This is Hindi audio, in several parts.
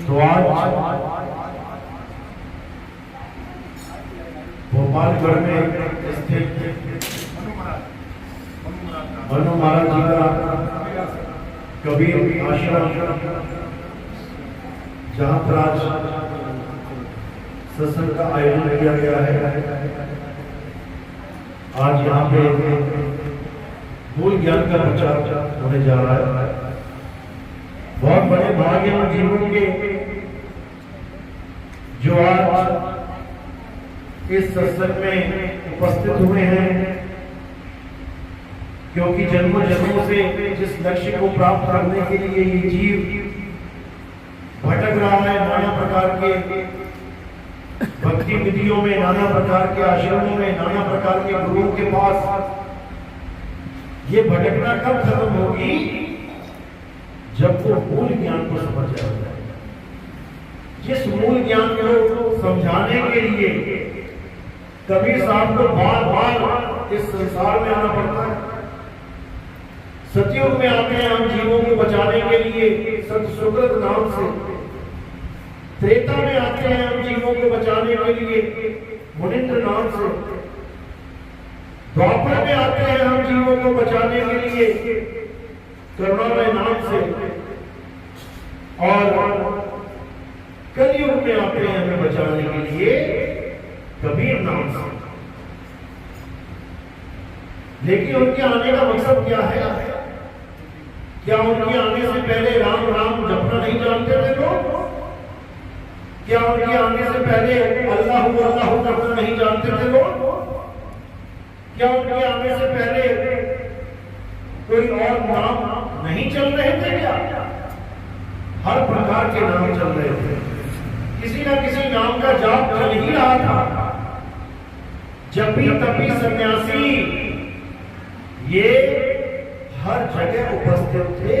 तो आज भोपालगढ़ में स्थित मनु महाराज जी का कबीर आश्रम, जहां पर आज सत्संग का आयोजन किया गया है। आज यहाँ पे मूल ज्ञान का प्रचार होने जा रहा है। बहुत बड़े भाग्य और जीवन के जो आज इस सत्संग में उपस्थित हुए हैं, क्योंकि जन्मों जन्मों से जिस लक्ष्य को प्राप्त करने के लिए ये जीव भटक रहा है, नाना प्रकार के भक्ति विधियों में, नाना प्रकार के आश्रमों में, नाना प्रकार के गुरुओं के पास, ये भटकना कब खत्म होगी? जब वो मूल ज्ञान को समझ जाएगा। जिस मूल ज्ञान को समझाने के लिए कबीर साहब को बार बार इस संसार में आना पड़ता है। सतयुग में आते हैं हम जीवों को बचाने के लिए सत सुकृत नाम से, त्रेता में आते हैं हम जीवों को बचाने के लिए मुनिंद्र नाम से, द्वापर में आते हैं हम जीवों को बचाने के लिए करुणामय नाम से, और कलयुग में आते हैं हमें बचाने के लिए कबीर नाम से। लेकिन उनके आने का मकसद क्या है? क्या उनके आने से पहले राम राम जपना नहीं जानते थे लोग? क्या उनके आने से पहले अल्लाह अल्लाह करना नहीं जानते थे लोग? क्या उनके आने से पहले कोई और नाम नहीं चल रहे थे क्या? हर प्रकार के नाम चल रहे थे, किसी न किसी नाम का जाप चल ही रहा था। जपी तपी सन्यासी ये हर जगह उपस्थित थे,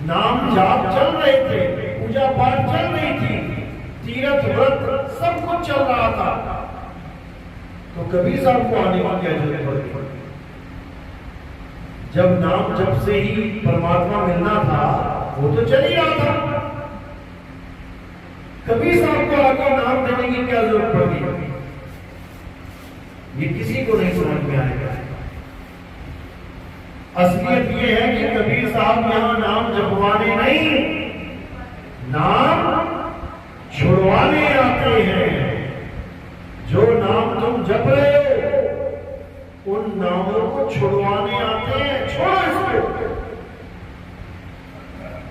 नाम जाप चल रहे थे, पूजा पाठ चल रही थी, तीर्थ व्रत सब कुछ चल रहा था। तो कबीर साहब को आने की क्या जरूरत पड़ी? जब नाम जप से ही परमात्मा मिलना था, वो तो चल ही रहा था। कबीर साहब को आकर नाम देने की क्या जरूरत पड़ी? ये किसी को नहीं समझ में आएगा। असलियत ये है कि कबीर साहब यहां नाम जपवाने नहीं, नाम छुड़वाने आते हैं। जो नाम तुम जप रहे हो, उन नामों को छुड़वाने आते हैं। छोड़ो इसको।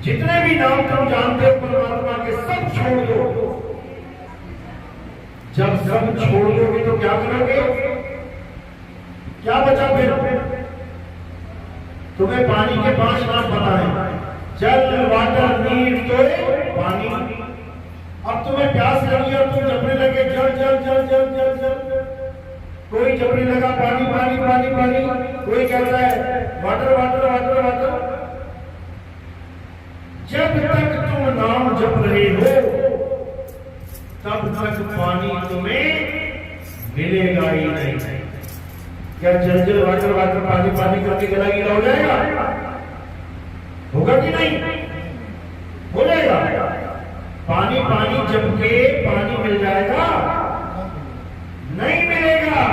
जितने भी नाम तुम जानते हो परमात्मा के, सब छोड़ दो। जब सब छोड़ दोगे तो क्या करोगे? क्या बचा फिर? तुम्हें पानी के 5 नाम पता है, जल, वाटर, नीर, तो पानी। अब तुम्हें प्यास लगी और तुम जपने लगे जल जल जल जल जल जल। कोई जपने लगा पानी पानी पानी पानी, कोई कह रहा है वाटर वाटर वाटर वाटर। जब तक तुम नाम जप रहे हो, तब तक पानी तुम्हें मिलेगा ही नहीं। क्या जल जल वाटर वाटर पानी पानी करके गला गीला हो जाएगा? होगा कि नहीं? हो जाएगा। पानी पानी जप के पानी मिल जाएगा? नहीं मिलेगा।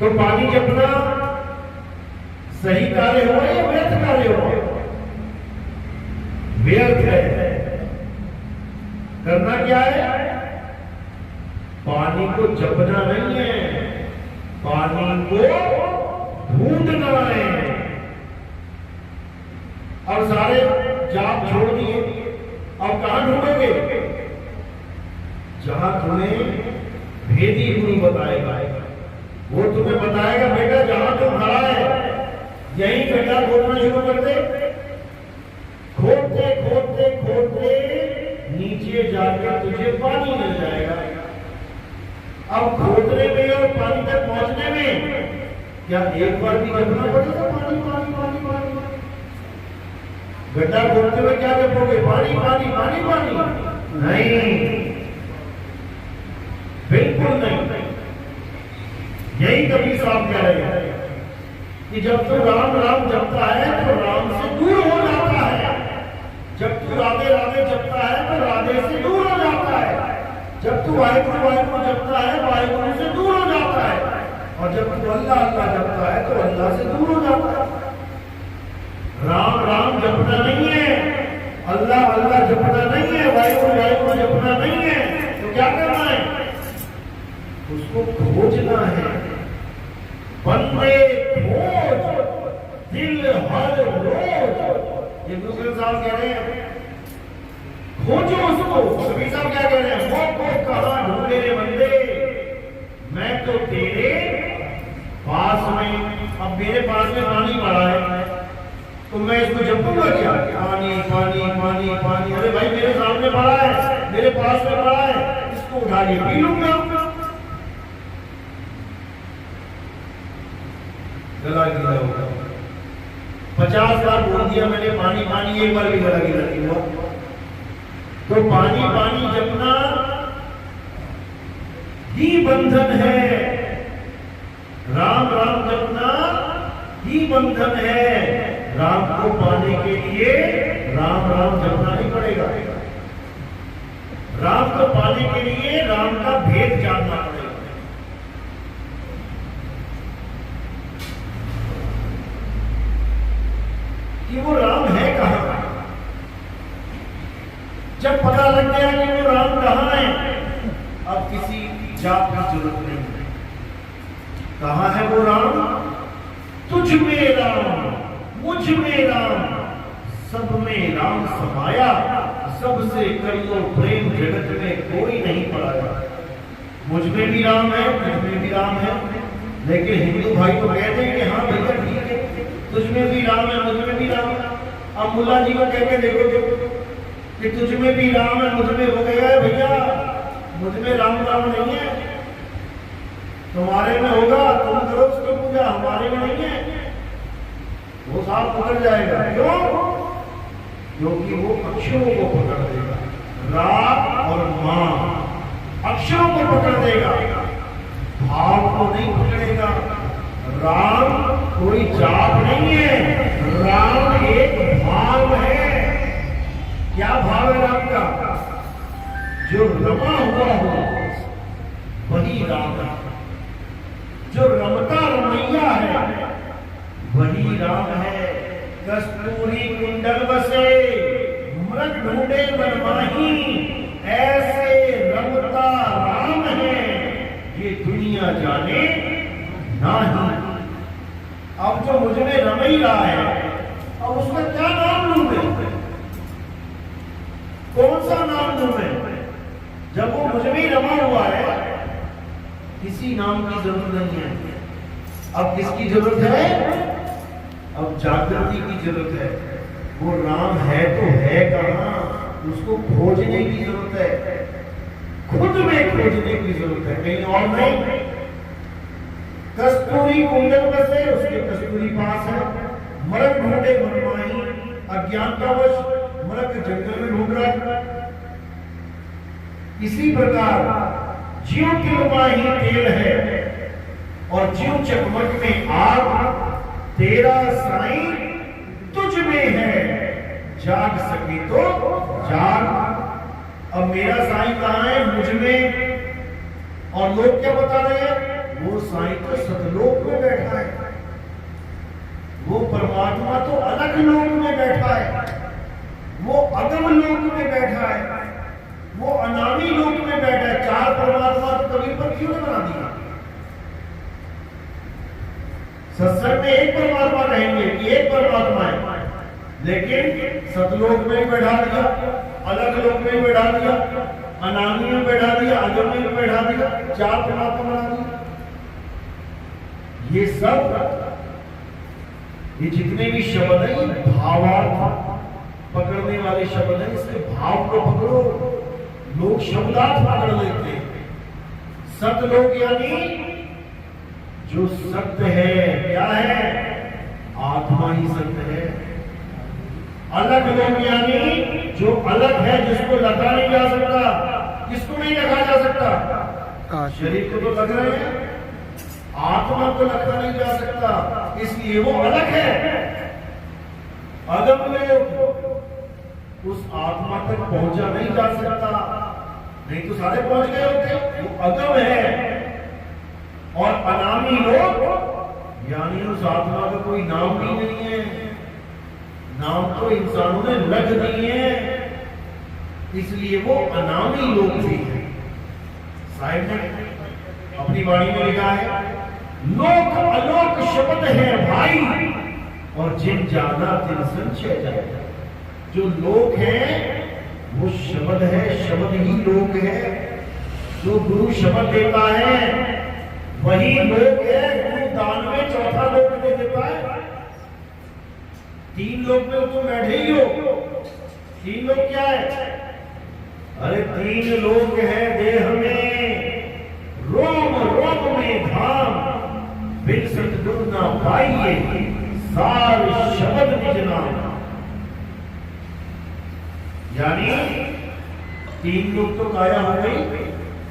तो पानी जपना सही कार्य हो या व्यर्थ कार्य हो? व्यर्थ है। करना क्या है? पानी को जपना नहीं है, पानी को ढूंढना है। और सारे जाप छोड़ दिए, अब कहां ढूंढोगे? जहां तुम्हें भेदी गुरु बताएगा, वो तुम्हें बताएगा बेटा जहां तुम खड़ा है यही गड्ढा खोदना शुरू कर दे। खोदते खोदते खोदते नीचे जाकर तुझे पानी मिल जाएगा। अब खोदने में और पानी तक पहुंचने में क्या एक बार भी जपना पड़ेगा? पानी पानी पानी पानी। गड्ढा खोदते हुए क्या जपोगे? पानी पानी पानी पानी? नहीं, बिल्कुल नहीं। यही कबीर साहब कह रहे हैं कि जब तो राम राम जपता है तो राम से दूर हो जाता है। राधे राधे जपता है तो राधे से दूर हो जाता है। जब तू वाहिगुरु वाहिगुरु जपता है वाहिगुरु से दूर हो जाता है, और जब तू अल्लाह अल्लाह जपता है तो अल्लाह से दूर हो जाता है। राम राम जपना नहीं है, अल्लाह अल्लाह जपना नहीं है, वाहिगुरु वाहिगुरु जपना नहीं है, तो क्या करना है? उसको खोजना है। बंदे खोज दिल हर रोज, ये गुरु ग्रंथ साहब कह रहे हैं, खोजो उसको। कबीर साहब क्या कह रहे हैं? वो को कहां ढूंढे रे बंदे, मैं तो तेरे पास में। अब मेरे पास में पानी पड़ा है तो मैं इसको जपूंगा क्या? पानी पानी पानी पानी, अरे भाई मेरे सामने पड़ा है, मेरे पास में पड़ा है, इसको उठा के पी लूंगा। गला गीला होगा। 50 बार बोल दिया मैंने पानी पानी, एक बार भी गला गीला नहीं हुआ। तो पानी पानी जपना ही बंधन है, राम राम जपना ही बंधन है। राम को पाने के लिए राम राम जपना ही पड़ेगा। राम को पाने के लिए राम का भेद जानना पड़ेगा। कि वो राम है कहां। जब पता लग गया कि वो राम कहां है, अब किसी जाप की जरूरत नहीं है। कहां है वो राम? तुझ में राम, मुझ में राम, सब में राम समाया, सबसे कर लो प्रेम, जगत में कोई नहीं पड़ाया। मुझ में भी राम है, तुझ में भी राम है। लेकिन हिंदू भाई तो कहते हैं कि हाँ भैया ठीक है, तुझ में भी राम है, मुझ में भी राम है। अब मुल्ला जी को कह के देखो कि तुझ में भी राम है, मुझ में हो गया है भैया, मुझ में राम राम नहीं है, तुम्हारे में होगा, तुम करो उसकी पूजा, हमारे में नहीं है। वो साफ पकड़ जाएगा। क्यों? क्योंकि वो अक्षरों को पकड़ देगा, रा और मां अक्षरों को पकड़ देगा, भाव को नहीं पकड़ेगा। राम कोई जाप नहीं है, राम एक भाव है। क्या भाव है राम का? जो रमा हुआ हो वही राम है, जो रमता रमैया है वही राम है। कस्तूरी कुंडल बसे मृग ढूंढे बनमाही, ऐसे रमता राम है ये दुनिया जाने नहीं। अब जो मुझ में रम ही रहा है, अब उसका क्या नाम लूं मैं? कौन सा नाम लूं मैं? जब वो मुझ में ही रमा हुआ है, किसी नाम की जरूरत नहीं है। अब किसकी जरूरत है? अब जागृति की जरूरत है। वो राम है तो है कहां, उसको खोजने की जरूरत है, खुद में खोजने की जरूरत है, कहीं और नहीं। कस्तूरी कुंडल बसे, उसके कस्तूरी पास है। मृग ढूंढे मनमाही, अज्ञानतावश मृग जंगल में ढूंढ रहा है। इसी प्रकार जीव की रुमाही तेल है और जीव चकमक में आग, तेरा साईं तुझ में है, जाग सके तो जाग। अब मेरा साईं कहां है? मुझ में। और लोग क्या बता रहे हैं? वो साईं तो सतलोक में बैठा है, वो परमात्मा तो अलग लोक में बैठा है, वो अगम लोक में बैठा है, वो अनामी लोक में बैठा है। चार परमात्मा तो कबीर पर क्यों बना दिया? सत्संग में एक परमात्मा कहेंगे कि एक परमात्मा है, लेकिन सतलोक में बैठा दिया, अलग लोक में बैठा दिया, अनामी में बैठा दिया, अगम में बैठा दिया, चार परमात्मा बना दिया। ये सब, ये जितने भी शब्द हैं ये भावार्थ पकड़ने वाले शब्द हैं। इसके भाव को पकड़ो। लोग शब्दार्थ पकड़ लेते हैं। सतलोक यानी जो सत्य है, क्या है? आत्मा ही सत्य है। अलग लोग यानी जो अलग है, जिसको लगा नहीं जा सकता। किसको नहीं लगा जा सकता? शरीर को तो लग रहे हैं, आत्मा को लगा नहीं जा सकता, इसलिए वो अलग है। अगम लोग, उस आत्मा तक पहुंचा नहीं जा सकता, नहीं तो सारे पहुंच गए होते। वो अगम है। और अनामी लोग यानी उस आत्मा का कोई नाम भी नहीं है, नाम तो इंसानों ने रख दिए हैं, इसलिए वो अनामी लोग भी है। साहिब ने अपनी वाणी में लिखा है, लोक अलोक शब्द है भाई, और जिन जाना तिन संचय जाए। जो लोक है वो शब्द है, शब्द ही लोक है। जो गुरु शब्द देता है वही लोक है। गुरु दान में चौथा लोक दे देता है। 3 लोक में तुम बैठे ही हो। 3 लोक क्या है? अरे 3 लोक है देह में, रोम रोम में धाम, बिन सतगुरु ना पाइए, सार शब्द निज नाम। यानी 3 लोग तो काया हो गई,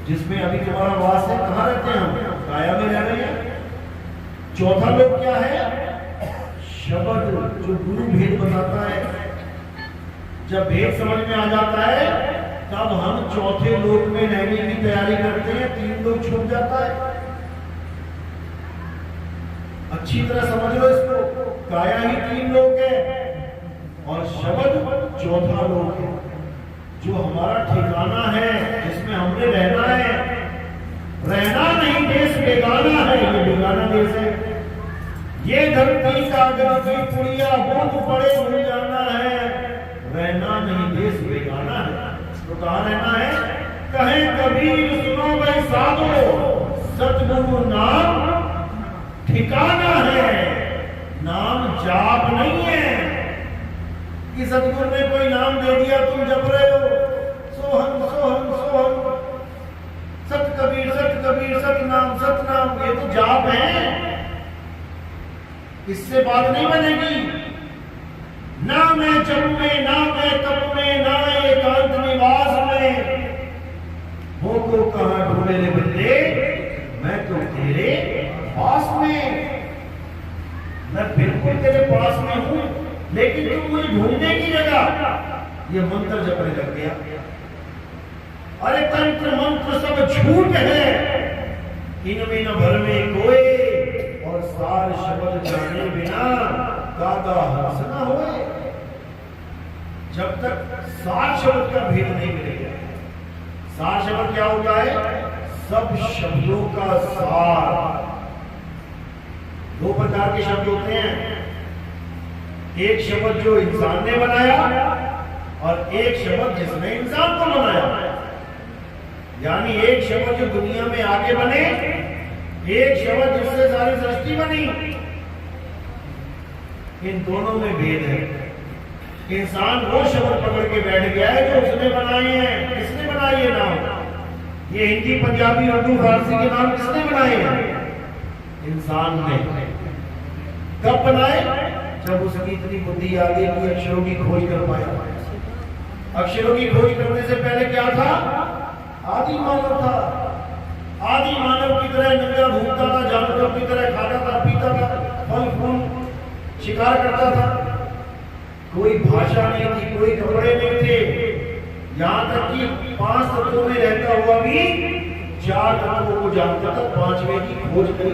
जिसमें अभी तुम्हारा वास है। कहाँ रहते हैं हम? काया में रह रहे हैं। चौथा लोग क्या है? शब्द, जो गुरु भेद बताता है। जब भेद समझ में आ जाता है तब हम चौथे लोक में रहने की तैयारी करते हैं। 3 लोग छूट जाता है। अच्छी तरह समझ लो इसको। काया ही 3 लोग है और शब्द चौथा लोक है, जो हमारा ठिकाना है, जिसमें हमने रहना है। रहना नहीं, देश बेगाना है। ये बेगाना देश है। ये धरती का गलती पुड़िया बूंद पड़े भूल जाना है। रहना नहीं, देश बेगाना है। तो कहाँ रहना है? कहे कबीर सुनो भाई साधो, सतगुरु नाम ठिकाना है। नाम जाप नहीं है कि सतगुरु ने कोई नाम दे दिया तुम जप रहे हो। सोहम सोहम सोहम, सत कबीर सतनाम सतनाम, ये तो जाप है। इससे बात नहीं बनेगी। ना मैं जप में, ना मैं तप में, ना एकांत निवास में, हो को कहां ढूंढे रे बंदे, मैं तो तेरे पास में। मैं बिल्कुल तेरे पास में हूं, लेकिन तुम मुझे ढूंढने की जगह ये मंत्र जपने लग गया। अरे तंत्र मंत्र सब झूठ है, इनमें न भर में कोई, और सार शब्द जाने बिना दादा हंस न होए। जब तक सार शब्द का भेद नहीं मिलेगा। सार शब्द क्या होता है? सब शब्दों का सार। 2 प्रकार के शब्द होते हैं। एक शब्द जो इंसान ने बनाया और एक शब्द जिसने इंसान को बनाया। यानी एक शब्द जो दुनिया में आगे बने, एक शब्द जिससे सारी सृष्टि बनी। इन दोनों में भेद है। इंसान वो शब्द पकड़ के बैठ गया है जो उसने बनाए हैं। किसने बनाए ये नाम? ये हिंदी, पंजाबी, उर्दू, फारसी के नाम किसने बनाए हैं? इंसान ने। कब बनाए? जब उसकी इतनी बुद्धि आ गई कि अक्षरों की खोज कर पाया। अक्षरों की खोज करने से पहले क्या था? आदि मानव था। आदि मानव की तरह नंगा घूमता था, जानवरों की तरह खाता था, पीता था, फल फूल शिकार करता था। कोई भाषा नहीं थी, कोई कपड़े नहीं थे। यहाँ तक कि 5 तत्वों में रहता हुआ भी 4 तत्वों को जानता था। 5वें की खोज करी।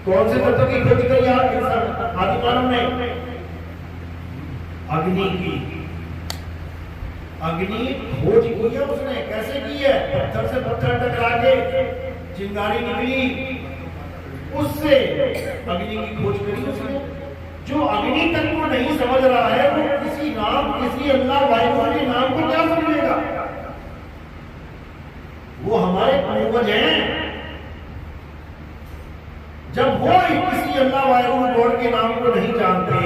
कौन से तत्व की खोज करी आदि मानव ने? अग्नि की। अग्नि खोज की है उसने। कैसे की है? पत्थर से पत्थर टकरा के चिंगारी निकली, उससे अग्नि की खोज करी उसने। जो अग्नि तक को नहीं समझ रहा है वो किसी नाम, किसी अल्लाह वाहिगुरु के नाम को क्या समझेगा? वो हमारे पूर्वज हैं। जब वो किसी अल्लाह वाहिगुरु गॉड के नाम को नहीं जानते,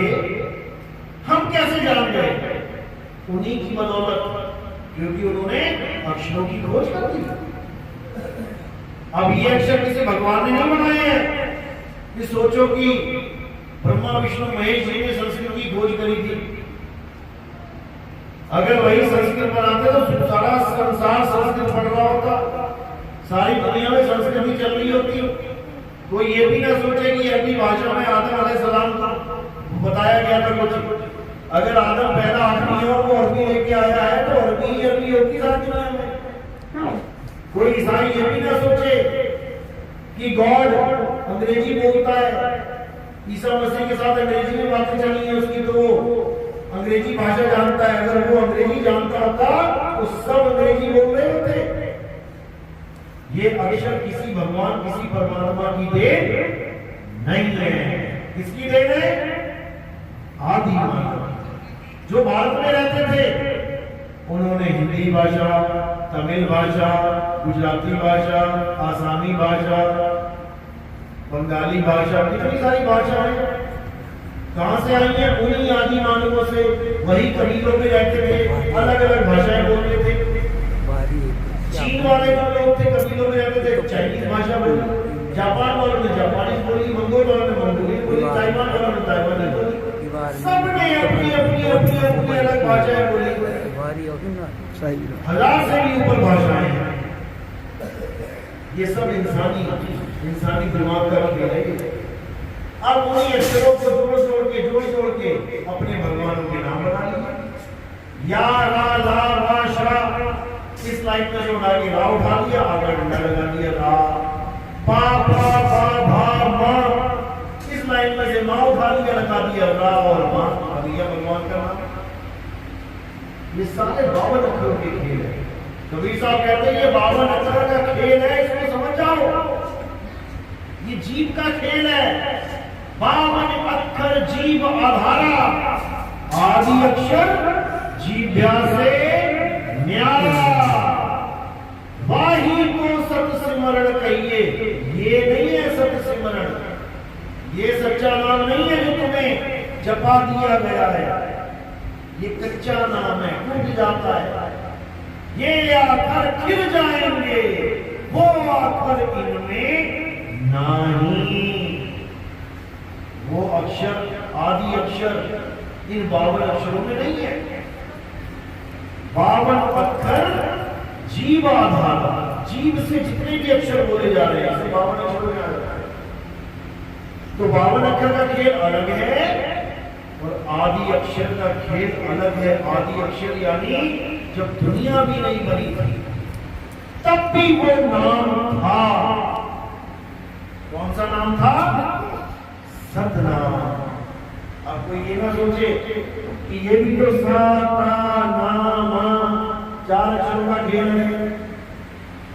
हम कैसे जान गए? उन्हीं की बदौलत, क्योंकि उन्होंने अक्षरों की खोज कर दी। अब ये अक्षर किसी भगवान ने नहीं बनाए हैं कि सोचो कि ब्रह्मा विष्णु महेश जी ने संस्कृत की खोज करी थी। अगर वही संस्कृत बनाते तो सारा संसार संस्कृत पढ़ रहा होता, सारी दुनिया में संस्कृत ही चल रही होती। कोई ये भी ना सोचे कि अरबी भाषा में आदम अलैहिस्सलाम को बताया गया था कुछ। अगर आदम पैदा आदमी है और वो अरबी लेके आया है तो अरबी होती सारी दुनिया में। कोई ईसाई ये भी ना सोचे कि गॉड अंग्रेजी बोलता है, ईसा मसीह के साथ अंग्रेजी में बातें चली है उसकी, तो वो अंग्रेजी भाषा जानता है। अगर वो अंग्रेजी जानता होता तो सब अंग्रेजी बोल रहे होते। ये अक्षर किसी भगवान किसी परमात्मा की देन नहीं है। किसकी देन है? आदि मानव जो भारत में रहते थे उन्होंने हिंदी भाषा, तमिल भाषा, गुजराती भाषा, आसामी भाषा, बंगाली भाषा, कितनी सारी भाषाएं कहां से आई हैं? उन्हीं आदि मानवों से। वही कबीलों में रहते थे, अलग अलग भाषाएं बोलते थे। चीन वाले जो लोग थे कबीलों में रहते थे, चाइनीज भाषा बोली, जापान वालों ने जापानीज बोली, मंगोल वालों ने मंगोली बोली, ताइवान वालों ने ताइवानी बोली। सबने अपनी अपनी अपनी अपनी अलग भाषाएं बोली। हजार से भी ऊपर भाषाएं हैं। ये सब इंसानी दिमाग का खेल है। अब उन्हीं अक्षरों को जोड़ के अपने भगवानों के नाम बना लिए। या रा ला रा शा, इस लाइन में जो डाली रा उठा लिया, आगे डंडा लगा दिया रा। पा पा पा भा मा, इस लाइन में से माँ उठा लिया, लगा दिया रा और माँ, आ गया भगवान का नाम। ये सारे 52 अक्षरों के खेल है। कबीर साहब कहते हैं ये 52 अक्षर का खेल है, इसको समझ जाओ। ये जीव का खेल है। 52 अक्षर जीव आधारा, आदि अक्षर जीव्या से न्यारा। वाही को सत सिमरण कहिए, ये नहीं है सत सिमरण, ये सच्चा नाम नहीं है जो तुम्हें जपा दिया गया है। ये कच्चा नाम है, टूट जाता है। ये आखर खिल जाएंगे, वो आखर इनमें नहीं। वो अक्षर आदि अक्षर इन 52 अक्षरों में नहीं है। 52 अक्षर जीव आधार, जीव से जितने भी अक्षर बोले जा रहे हैं 52 अक्षरों में आ जाता है। तो 52 अक्षर का खेल अलग है और आदि अक्षर का खेल अलग है। आदि अक्षर यानी जब दुनिया भी नहीं बनी थी तब भी वो नाम था। कौन सा नाम था? सतनाम। अब कोई ये ना सोचे कि ये भी तो नाम 4 अक्षरों का खेल है।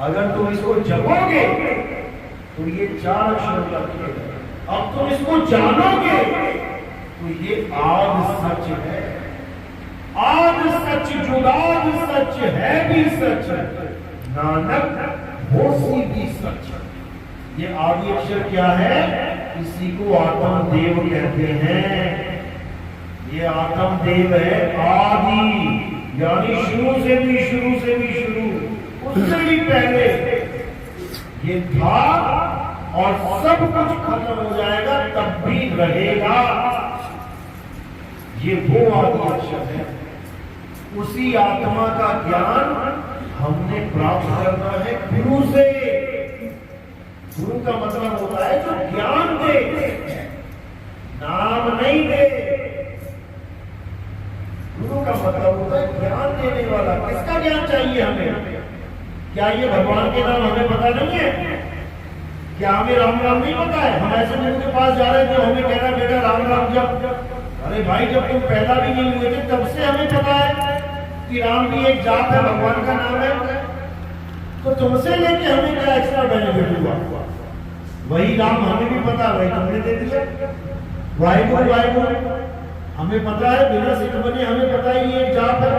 अगर तुम इसको जपोगे तो ये 4 अक्षरों का खेल है। अब तुम इसको जानोगे तो ये आद सच है। आद सच जुगाद सच है भी सच, नानक होसी भी सच। ये आदि अक्षर क्या है? इसी को आत्म देव कहते हैं। ये आत्म देव है आदि, यानी शुरू से भी शुरू, उससे भी पहले ये था और सब कुछ खत्म हो जाएगा तब भी रहेगा। ये वो आदि अक्षर है। उसी आत्मा का ज्ञान हमने प्राप्त करना है गुरु से। गुरु का मतलब होता है जो ज्ञान दे, नाम नहीं दे। गुरु का मतलब होता है ज्ञान देने वाला। किसका ज्ञान चाहिए हमें? क्या ये भगवान के नाम हमें पता नहीं है? क्या हमें राम राम नहीं पता है? हम ऐसे गुरु के पास जा रहे थे, हमें कह रहा बेटा राम राम जप। अरे भाई जब तुम पैदा भी नहीं हुए थे तब से हमें पता है कि राम भी एक जाप है, भगवान का नाम है। तो तुमसे लेके हमें क्या एक्स्ट्रा बेनिफिट हुआ? वही राम हमें भी पता, वही तुमने दे दिया। वाहिगुरु वाहिगुरु हमें पता है, बिना सिख बने हमें पता ही ये एक जाप है।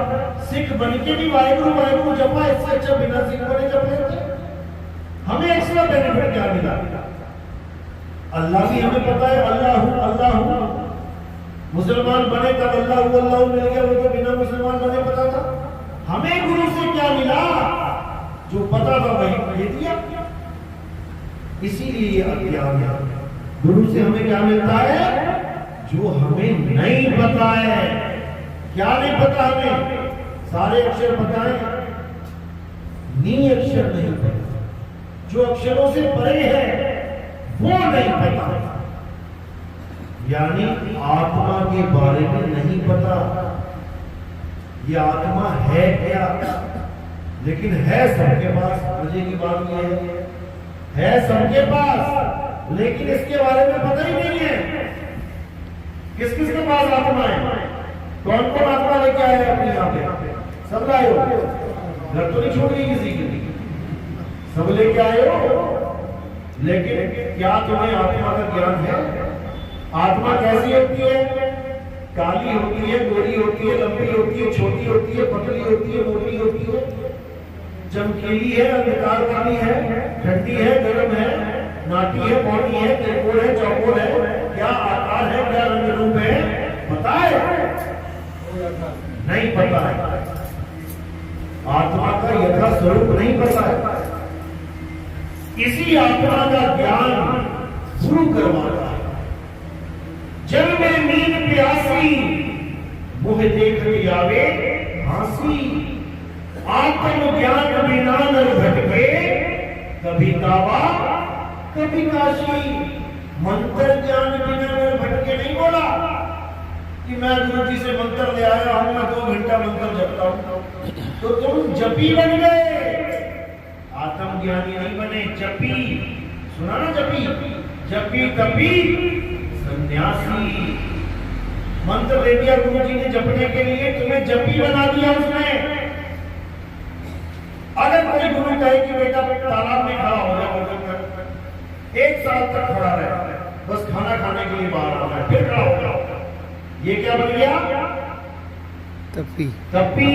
सिख बन के भी वाहिगुरु वाहिगुरु जपा, इससे अच्छा बिना सिख बने जप लेते। हमें एक्स्ट्रा बेनिफिट क्या मिला? अल्लाह भी हमें पता है, अल्लाह अल्लाह। मुसलमान बने तब अल्लाह मिल गया, वो तो बिना मुसलमान बने पता था। हमें गुरु से क्या मिला? जो पता था वही दे दिया। इसीलिए अज्ञान है। गुरु से हमें क्या मिलता है? जो हमें नहीं पता है। क्या नहीं पता हमें? सारे अक्षर पता है, नी अक्षर नहीं पता। जो अक्षरों से परे है वो नहीं पता, यानी आत्मा के बारे में नहीं पता। ये आत्मा है क्या? लेकिन है सबके पास। मजे की बात यह है सबके पास, लेकिन इसके बारे में पता ही नहीं है। किस किस के पास आत्मा है? कौन कौन आत्मा लेके आए अपने यहाँ पे? सब लाए हो? घर तो नहीं छोड़ गई किसी की? सब लेके आए हो। लेकिन क्या तुम्हें आत्मा का ज्ञान है? आत्मा कैसी होती है? काली होती है, गोरी होती है, लंबी होती है, छोटी होती है, पतली होती है, मोटी होती है, चमकीली है, अंधकार वाली है, ठंडी है, गर्म है, नाटी है, पौड़ी है, त्रिकोण है, चौकोर है, क्या आकार है, क्या रंग रूप है? पता है? नहीं पता है। आत्मा का यथा स्वरूप नहीं पता है। इसी आत्मा का ज्ञान गुरु करवाता है। जल में नींद प्यासी, मुह देख आवे हासी। आत्म ज्ञान बिना नर भटके, कभी काबा कभी काशी। मंत्र ज्ञान बिना नर भटके नहीं बोला कि मैं गुरु जी से मंत्र ले आया हूं, मैं 2 घंटा मंत्र जपता हूं, तो तुम जपी बन गए, आत्म ज्ञानी नहीं बने। जपी सुना ना? जपी जपी तपी सन्यासी। मंत्र दे दिया गुरु जी ने जपने के लिए, तुम्हें जपी बना दिया उसने। अगर कोई गुरु कहे कि बेटा तालाब में खड़ा हो जाओ, 1 साल तक खड़ा रहे, बस खाना खाने के लिए बाहर आना है, फिर खड़ा हो जाओ, ये क्या बन गया? तपी। तपी।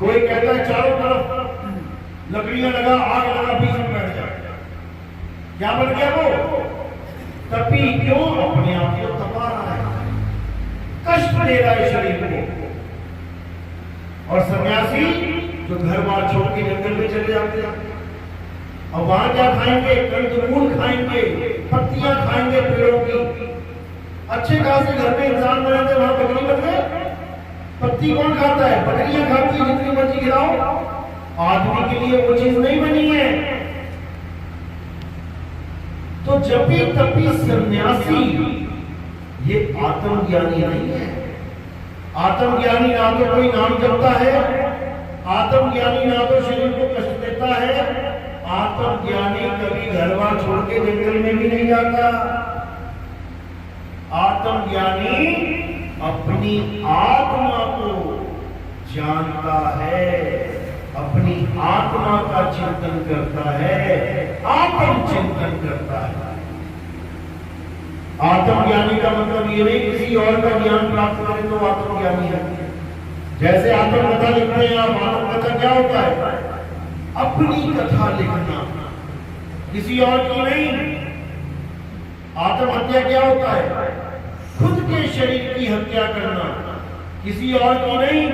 कोई कहता है चारों तरफ लकड़ियां लगा, आग लगा, बीच में बैठ जा, क्या बन गया वो? तपी। क्यों? अपने आप को तपा रहा है, कष्ट दे रहा है शरीर को। और सन्यासी जो घर बार छोड़ के जंगल में चले जाते हैं, और वहां क्या खाएंगे? कंदमूल खाएंगे, पत्तियां खाएंगे पेड़ों की। अच्छे खासे घर में इंसान बने थे, वहां बकरी बन गए। पत्ती कौन खाता है? बकरियां खाती है, जितनी मर्जी खिलाओ। आदमी के लिए वो चीज नहीं बनी है। तो जपी तपी सन्यासी ये आत्मज्ञानी नहीं है। आत्मज्ञानी ना तो कोई नाम जपता है, आत्मज्ञानी ना तो शरीर को कष्ट देता है, आत्मज्ञानी कभी घरवार छोड़ के जंगल में भी नहीं जाता। आत्मज्ञानी अपनी आत्मा को जानता है, अपनी आत्मा का चिंतन करता है, आत्म चिंतन करता है। आत्मज्ञानी का मतलब ये नहीं किसी और का ज्ञान प्राप्त करे तो आत्मज्ञानी है। जैसे आत्मकथा लिखते हैं आप, आत्मकथा क्या होता है? अपनी कथा लिखना, किसी और की नहीं। आत्महत्या क्या होता है? खुद के शरीर की हत्या करना, किसी और की नहीं।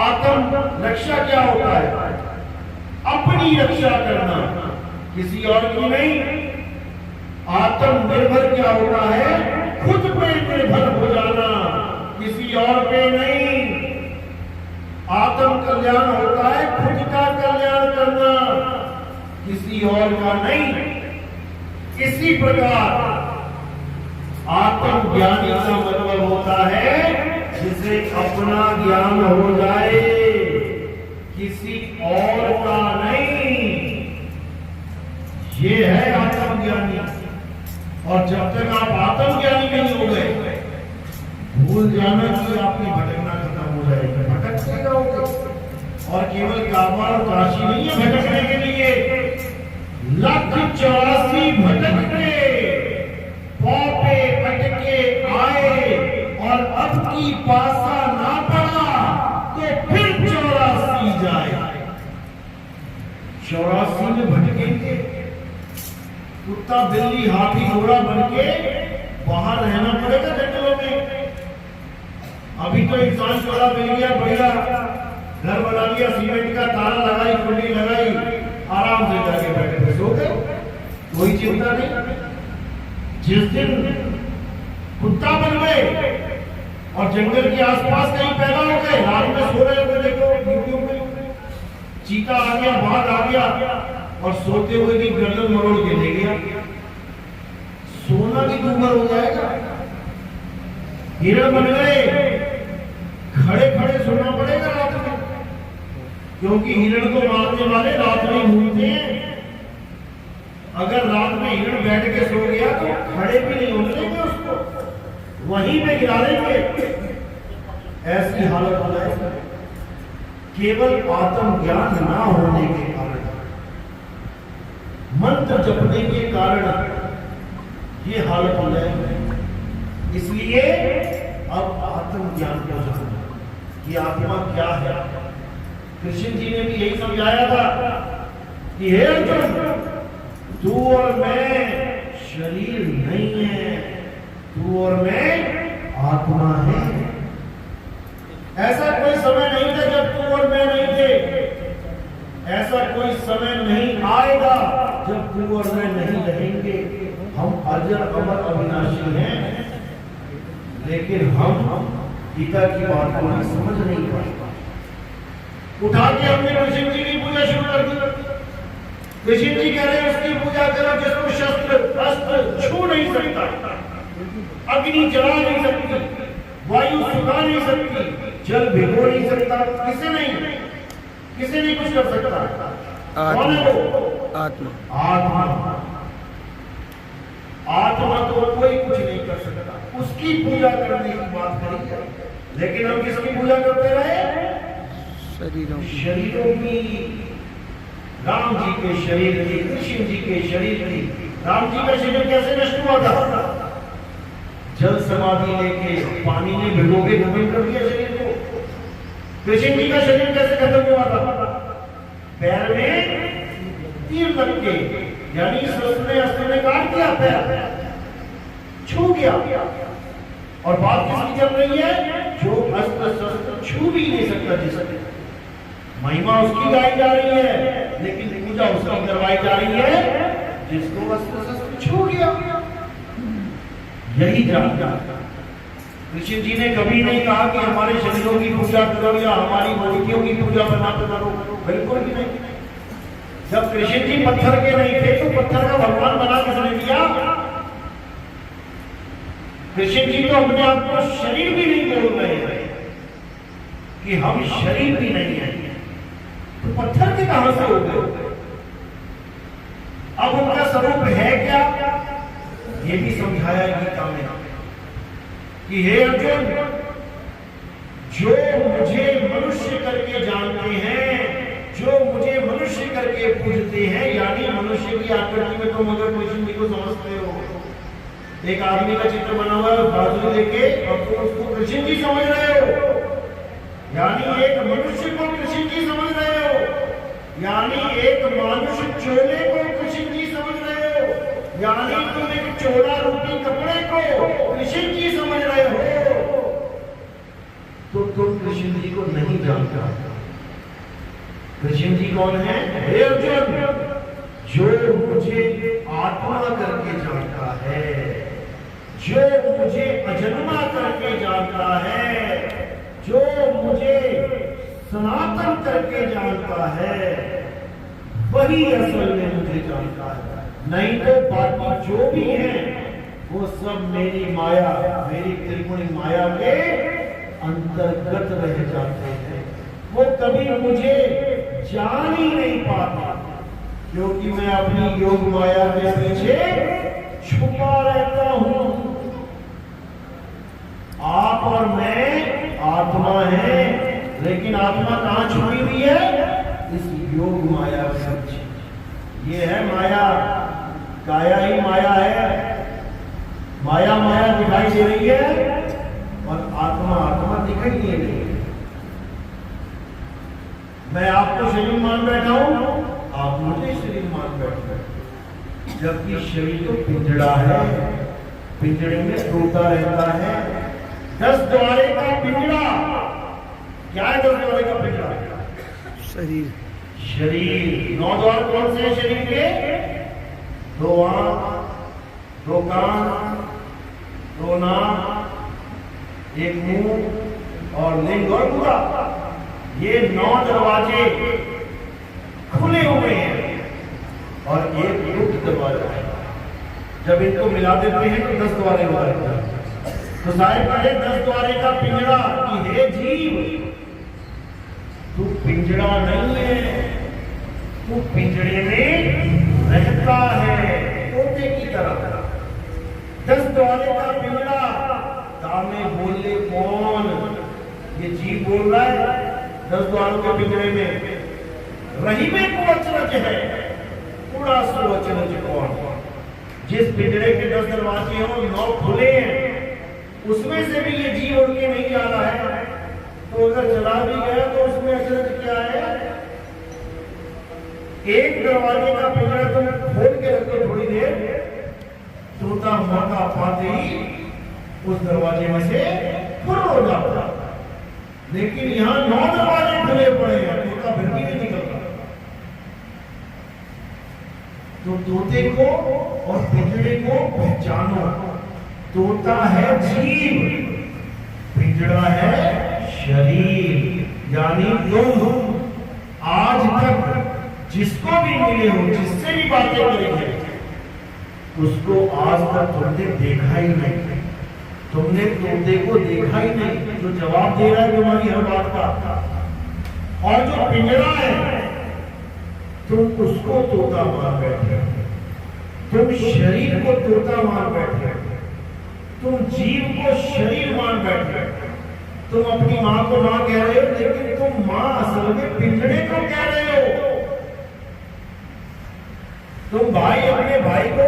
आत्म रक्षा क्या होता है? अपनी रक्षा करना, किसी और की नहीं। आत्मनिर्भर क्या होता है? खुद पे निर्भर हो जाना, किसी और पे नहीं। आत्म कल्याण होता है खुद का कल्याण करना, किसी और का नहीं। इसी प्रकार आत्मज्ञानी का मतलब होता है जिसे अपना ज्ञान हो जाए, किसी और का नहीं। ये है आत्मज्ञानी। और जब तक आप आत्मज्ञानी नहीं हो गए, भूल जाना कि आपकी भटकना खत्म हो जाएगी। भटकते रहोगे। और केवल काबा और काशी नहीं है भटकने के लिए, 1,84 भटकते पौपे अटके आए, और अब की पासा ना पड़ा तो फिर 84 जाए। 84 में भटकेंगे। कुत्ता बिल्ली हाथी घोड़ा बनके बाहर रहना पड़ेगा जंगलों में। अभी तो इंसान चौड़ा मिल गया, बढ़िया घर बना लिया, सीमेंट का ताला लगाई, कुंडी लगाई, आराम से जाके बैठे सो गए, कोई चिंता नहीं। जिस दिन कुत्ता बन गए और जंगल के आसपास कहीं पैदा हो गए, रात में सो रहे होंगे, देखो यूट्यूब में चीता आ गया, बाघ आ गया, और सोते हुए भी गर्दन मरोड़ के ले गया, सोना भी दूभर हो जाएगा। हिरण बन गए, खड़े खड़े सुनना पड़ेगा रात में, क्योंकि हिरण को मारने वाले रात में घूमते हैं। अगर रात में हिरण बैठ के सो गया तो खड़े भी नहीं उठेंगे, उसको वहीं पे गिरा देंगे। ऐसी हालत हो जाए केवल आत्म ज्ञान ना होने के कारण, मंत्र जपने के कारण ये हालत हो जाए। इसलिए अब आत्म ज्ञान को जानो कि आत्मा क्या है। कृष्ण जी ने भी यही समझाया था कि हे अर्जुन, तू और मैं शरीर नहीं है, तू और मैं आत्मा है। ऐसा कोई समय नहीं था जब तू और मैं नहीं थे, ऐसा कोई समय नहीं आएगा जब तू और मैं नहीं रहेंगे। हम अजर अमर अविनाशी हैं, लेकिन हम गीता की बात को समझ नहीं पाए। उठा के हमने कृष्ण जी की पूजा शुरू कर दी। कृष्ण जी कह रहे हैं उसकी पूजा करो जिसको शस्त्र अस्त्र छू नहीं सकता, अग्नि जला नहीं सकती, वायु सुखा नहीं सकती, जल भिगो नहीं सकता, किसे नहीं कुछ कर सकता। कौन है वो? आत्मा। आत्मा। आत्मा तो कोई कुछ नहीं कर सकता, उसकी पूजा करने की बात करी है। लेकिन हम किसकी पूजा करते रहे? शरीरों की। राम जी के शरीर की, कृष्ण जी के शरीर की। राम जी का शरीर कैसे नष्ट हुआ था? जल समाधि लेके पानी में भिगो के खत्म कर दिया शरीर को। कृष्ण जी का शरीर कैसे खत्म हुआ था? पैर में तीर लग के, यानी अस्त्र ने काट दिया, पैर छू गया। और बात किसकी चल रही है? जो अस्त्र शस्त्र छू भी नहीं सकता, जिससे महिमा उसकी गाई जा रही है, लेकिन पूजा उसकी करवाई जा रही है जिसको अस्त्र शस्त्र छू गया। यही जानता। कृष्ण जी ने कभी नहीं कहा कि हमारे शरीरों की पूजा करो या हमारी मूर्तियों की पूजा बना करो, बिल्कुल भी नहीं। जब कृष्ण जी पत्थर के नहीं थे तो पत्थर का भगवान बना किसने दिया? कृष्ण जी तो अपने आप को शरीर भी नहीं बोल रहे हैं कि हम शरीर भी नहीं है, तो पत्थर के कहां से हो गए? अब उनका स्वरूप है क्या? ये भी समझाया गीता में कि हे अर्जुन, जो मुझे मनुष्य करके जानते हैं, जो मुझे मनुष्य करके पूजते हैं, यानी मनुष्य की आकृति में तुम अगर कृष्ण जी को समझते हो, एक आदमी का चित्र बना हुआ है बाजू लेके, और तुम उसको कृष्ण जी समझ रहे हो, यानी एक मनुष्य को कृष्ण जी समझ रहे हो, यानी एक मानुष चोले को कृष्ण जी समझ रहे हो, यानी तुम एक चोला रूपी कपड़े को कृष्ण जी समझ रहे हो, तो तुम कृष्ण जी को नहीं जानते। कृष्ण जी कौन है? हे अर्जुन, जो मुझे आत्मा करके जानता है, जो मुझे अजन्मा करके जानता है, जो मुझे सनातन करके जानता है, वही असल में मुझे जानता है। नहीं तो बाकी जो भी है वो सब मेरी माया, मेरी त्रिगुणी माया के अंतर्गत रह जाते हैं। वो कभी मुझे जान ही नहीं पाता, क्योंकि मैं अपनी योग माया के पीछे छुपा रहता हूं। आप और मैं आत्मा है, लेकिन आत्मा कहां छुपी हुई है? इस योग माया के पीछे। ये है माया, काया ही माया है। माया माया दिखाई दे रही है और आत्मा आत्मा दिखाई दे रही है। मैं आपको शरीर मान बैठा हूं, आप मुझे शरीर मान बैठे, जबकि शरीर तो पिंजड़ा है, पिंजड़े में तोता रहता है। 10 द्वारे का पिंजड़ा क्या है? 10 द्वारे का पिंजड़ा शरीर। शरीर। 9 द्वार कौन से हैं शरीर के? 2 आंख, 2 कान, 2 नाक, 1 मुंह और लिंग और पूरा। ये 9 दरवाजे खुले हुए हैं और एक मुक्त दरवाजा है। जब इनको मिला देते हैं तो 10 द्वारे हो जाते हैं। तो साहिब कहे 10 द्वारे का पिंजड़ा कि हे जीव, तू पिंजड़ा नहीं है, तू पिंजड़े में रहता है तोते की तरह। 10 द्वारे का पिंजड़ा, तामे बोले कौन? ये जीव बोल रहा है 10 द्वारों के पिंजरे में। रही में को अचरज है, थोड़ा सो अचरज कौन? जिस पिंजरे के 10 दरवाजे हो 9 खुले हैं, उसमें से भी ये जीव उड़ के नहीं जा रहा है, तो अगर चला भी गया तो उसमें अचरज क्या है? एक दरवाजे का पिंजरा तुम खोल के रखो थोड़ी देर, तोता मौका पाते ही उस दरवाजे में से फुर हो जाता। लेकिन यहां 9 दरवाजे खुले पड़े हैं, तोता फिर भी नहीं निकलता। तो तोते को और पिंजरे को पहचानो। तोता है जीव, पिंजरा है शरीर। यानी तुम आज तक जिसको भी मिले हो, जिससे भी बातें करेंगे, उसको आज तक तुमने देखा ही नहीं। तुमने तोते को देखा ही नहीं जो जवाब दे रहा है तुम्हारी हर बात का। और जो पिंजरा है, तुम उसको तोता मान बैठे, तुम शरीर को तोता मान बैठे, तुम जीव को शरीर मान बैठे। तुम अपनी मां को मां कह रहे हो, लेकिन तुम मां असल में पिंजरे को कह रहे हो। तुम भाई अपने भाई को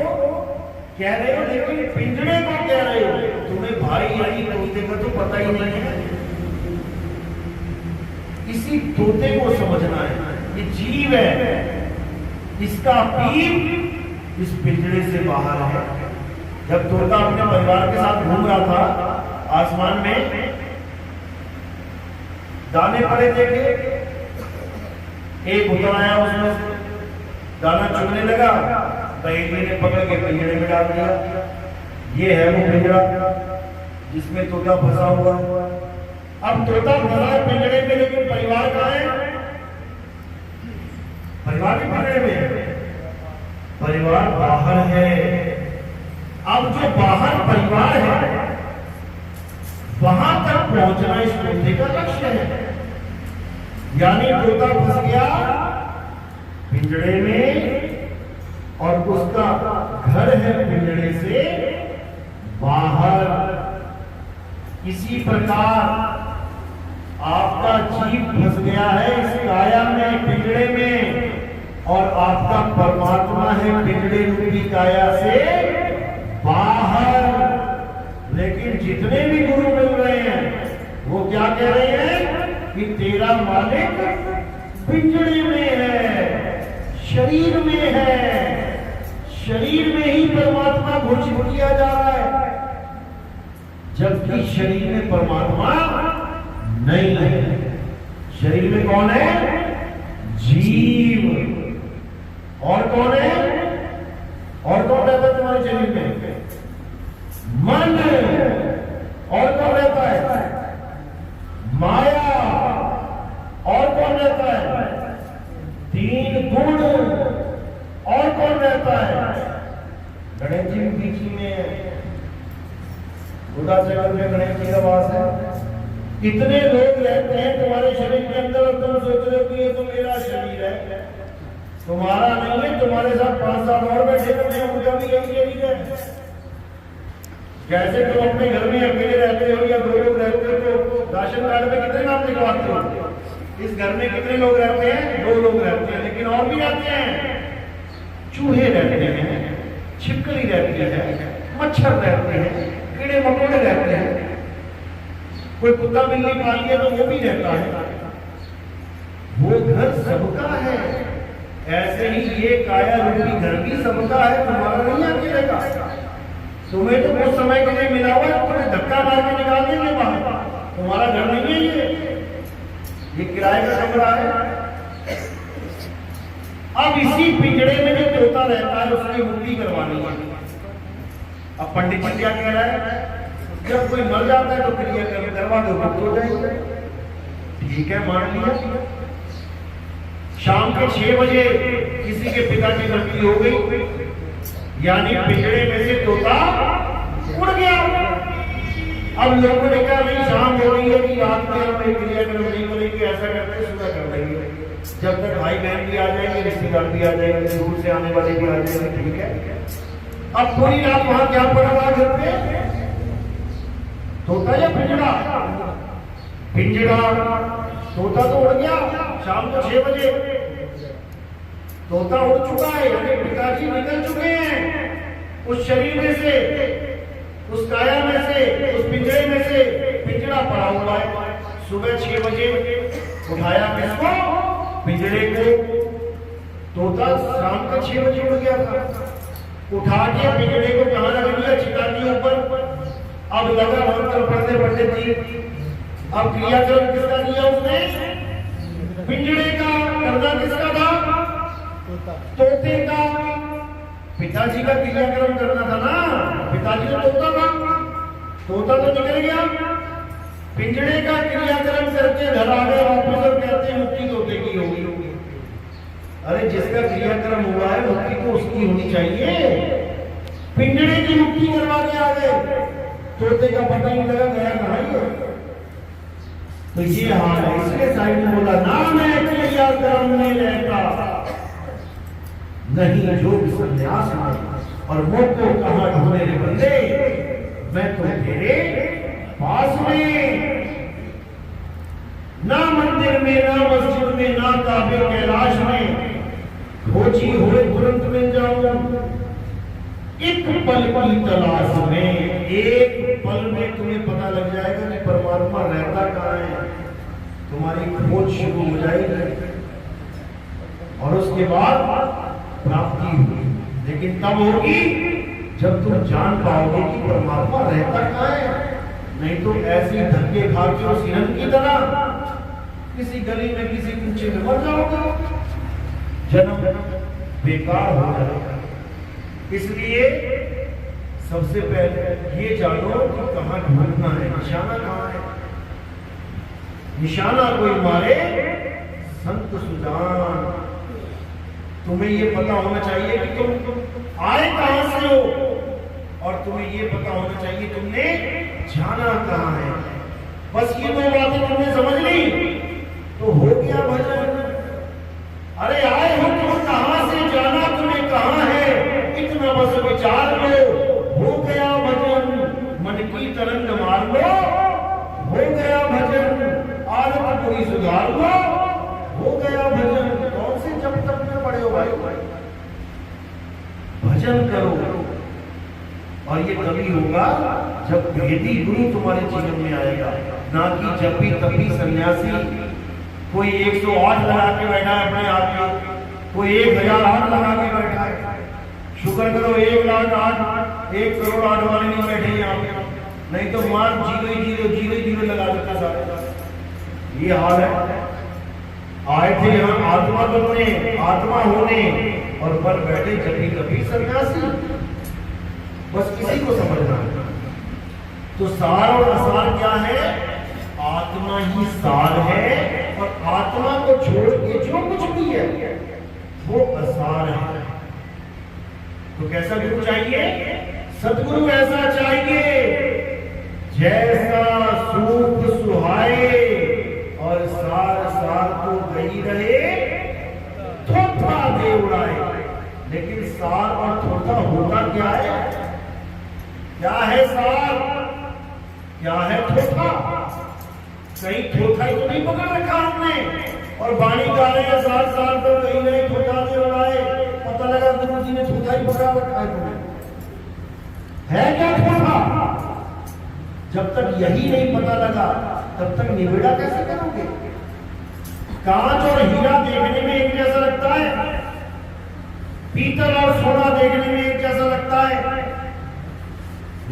कह रहे हो, लेकिन पिंजरे को कह रहे हो। तुम्हें भाई यानी तोते का तो पता ही नहीं है। इसी तोते को समझना है, ये जीव है, इसका पीर इस पिंजरे से बाहर है। जब तोता अपने परिवार के साथ घूम रहा था आसमान में, दाने पड़े देखे, एक उतर आया, उसमें दाना चुगने लगा, बहेलिए ने पकड़ के पिंजरे में डाल दिया। ये है वो पिंजरा जिसमें तोता फंसा हुआ। अब तोता फंसा है पिंजरे में, लेकिन परिवार कहाँ है? परिवार भी पिंजरे में, परिवार बाहर है। अब जो बाहर परिवार है, वहां तक पहुंचना इस तोते का लक्ष्य है। यानी तोता फंस गया पिंजरे में, और उसका घर है पिंजरे से बाहर। इसी प्रकार आपका जीव फंस गया है इस काया में, पिंजरे में, और आपका परमात्मा है पिंजरे रूपी काया से बाहर। लेकिन जितने भी गुरु मिल रहे हैं वो क्या कह रहे हैं कि तेरा मालिक पिंजरे में है, शरीर में है, शरीर में ही परमात्मा घोषित किया जा रहा है, जबकि शरीर में परमात्मा नहीं है। शरीर में कौन है? जीव। और कौन है? और कौन रहता है तुम्हारे शरीर में? मन। और कौन रहता है? माया। और कौन रहता है? 3 गुण। और कौन रहता है? गणेश जी बीच में, उदास जगत में गणेश जी का वास है। कितने लोग रहते हैं तुम्हारे शरीर के अंदर, और तुम सोच रहे हो कि ये तो मेरा शरीर है। तुम्हारा नहीं है, तुम्हारे साथ 5-7 और बैठे हुए हैं, उनका भी यही शरीर है। जैसे तुम अपने घर में अकेले रहते हो या 2 लोग रहते हो, तो राशन कार्ड में कितने नाम लिखवाते हो? इस घर में कितने लोग रहते हैं? 2 लोग रहते हैं, लेकिन और भी रहते हैं। चूहे रहते हैं, छिपकली रहती है, मच्छर रहते हैं, कीड़े मकोड़े रहते हैं, कोई कुत्ता बिल्ली पाल लिया तो वो भी रहता है। वो घर सबका है। ऐसे ही ये काया रूपी घर भी सबका है, तुम्हारा नहीं अकेले का। तुम्हें तो कुछ समय के लिए मिला हुआ है, तुम्हें धक्का मार के निकाल देंगे बाहर, तुम्हारा घर नहीं है। ये किराए का कमरा है। अब इसी पिंजरे में जो तोता रहता है उसकी मुक्ति करवानी है। अब पंडित जी क्या कह रहा है? जब कोई मर जाता है तो क्रिया करवा दो, मुक्त हो जाएगा। ठीक है, मान लिया। शाम के 6 बजे किसी के पिता की मृत्यु हो गई, यानी पिंजरे में से तोता उड़ गया। अब लोगों ने कहा नहीं शाम हो रही है कि रात में हम एक क्रियाक्रम नहीं करेंगे, ऐसा करते हैं सुबह कर लेंगे, जब तक भाई बहन भी आ जाएंगे, रिश्तेदार भी आ जाएंगे, दूर से आने वाले भी आ जाएंगे, ठीक है। अब पूरी रात वहां क्या पड़ा हुआ घर पे? तोता या पिंजड़ा? पिंजड़ा। तोता तो उड़ गया शाम को 6 बजे, तोता उड़ चुका है, यानी पिताजी निकल चुके हैं उस शरीर में से, उस काया में से, उस पिंजरे में से। पिंजरा पड़ा हुआ है। सुबह 6 बजे उठाया किसको? पिंजरे को। तोता शाम के 6 बजे उड़ गया था, उठा के पिंजरे को कहां लगा दिया? चिता के ऊपर। अब लगा मंत्र पढ़ने पंडित जी, अब क्रियाक्रम किसका दिया उसने? पिंजरे का। करना किसका था? तोते का। पिताजी का क्रियाक्रम करना था ना, पिताजी तो तोता था, तोता तो निकल गया। पिंजरे का क्रियाक्रम करके घर आ गए वापस और कहते हैं मुक्ति तोते की होगी। अरे जिसका क्रियाक्रम हुआ है मुक्ति तो उसकी होनी चाहिए, पिंजरे की मुक्ति करवा के आ गए, तोते का पता नहीं लगा गया कहां है। तो ये हाल है। इसलिए साहिब ने बोला नाम है क्रियाक्रम में रहता नहीं जो संन्यास में, और मुझ को कहां ढूंढे रे बंदे, मैं तो तेरे पास में। ना मंदिर में, ना मस्जिद में, ना काबे कैलाश में, खोजी हुए तुरंत मिल जाऊं। एक पल की तलाश में, एक पल में तुम्हें पता लग जाएगा कि परमात्मा रहता कहां है, तुम्हारी खोज शुरू हो जाएगी और उसके बाद प्राप्ति होगी। लेकिन तब होगी जब तुम जान पाओगे कि परमात्मा रहता कहां है। नहीं तो ऐसी धक्के खा के उस हिरन की तरह किसी गली में, किसी कूचे में मर जाओगे, जन्म बेकार हो जाएगा। इसलिए सबसे पहले ये जानो कि कहां ढूंढना है, निशाना कहां है। निशाना कोई मारे संत सुजान। तुम्हें ये पता होना चाहिए कि तुम आए कहां से हो, और तुम्हें ये पता होना चाहिए तुमने जाना कहां है। बस ये दो बातें तुमने समझ ली तो हो गया भजन। अरे आए हो तुम कहां से, जाना तुम्हें कहां है, इतना बस विचार लो, हो गया भजन। मन की तरंग मार लो, हो गया भजन। आदत पूरी सुधार लो, हो गया भजन। कौन से जब तक में पड़े हो भाई? भजन करो। और ये तभी होगा जब भेदी गुरु तुम्हारे जीवन में आएगा, ना कि जब भी तभी सन्यासी कोई 108 लगा के बैठा है अपने आप में, कोई 1008 लगा के बैठा है। शुक्र करो 1,08,000 1 करोड़ 8 वाले नहीं बैठे यहाँ पे, नहीं तो मान 0 लगा देता सारे। ये हाल है। आए थे यहाँ आत्मा बनने, आत्मा होने, और पर बैठे जभी कभी सन्यासी। बस किसी को समझना है। तो सार और असार क्या है? आत्मा ही सार है, और आत्मा को छोड़ के जो कुछ भी है वो असार है। तो कैसा गुरु चाहिए? सतगुरु ऐसा चाहिए जैसा सूख सुहाए और सार सार तो गई रहे, थोथा दे उड़ाए। लेकिन सार और थोथा होता क्या है? क्या है सार, क्या है थोथा? कहीं थोथा ही तो नहीं पकड़ रखा हमने, और बाणी गा रहे हैं सार सार तो गई रहे, थोथा दे उड़ाए। पता लगा गुरु जी ने थोथा ही पकड़ा रखा है क्या थोथा? जब तक यही नहीं पता लगा तब तक निवेड़ा कैसे करोगे? कांच और हीरा देखने में एक जैसा लगता है, पीतल और सोना देखने में एक जैसा लगता है,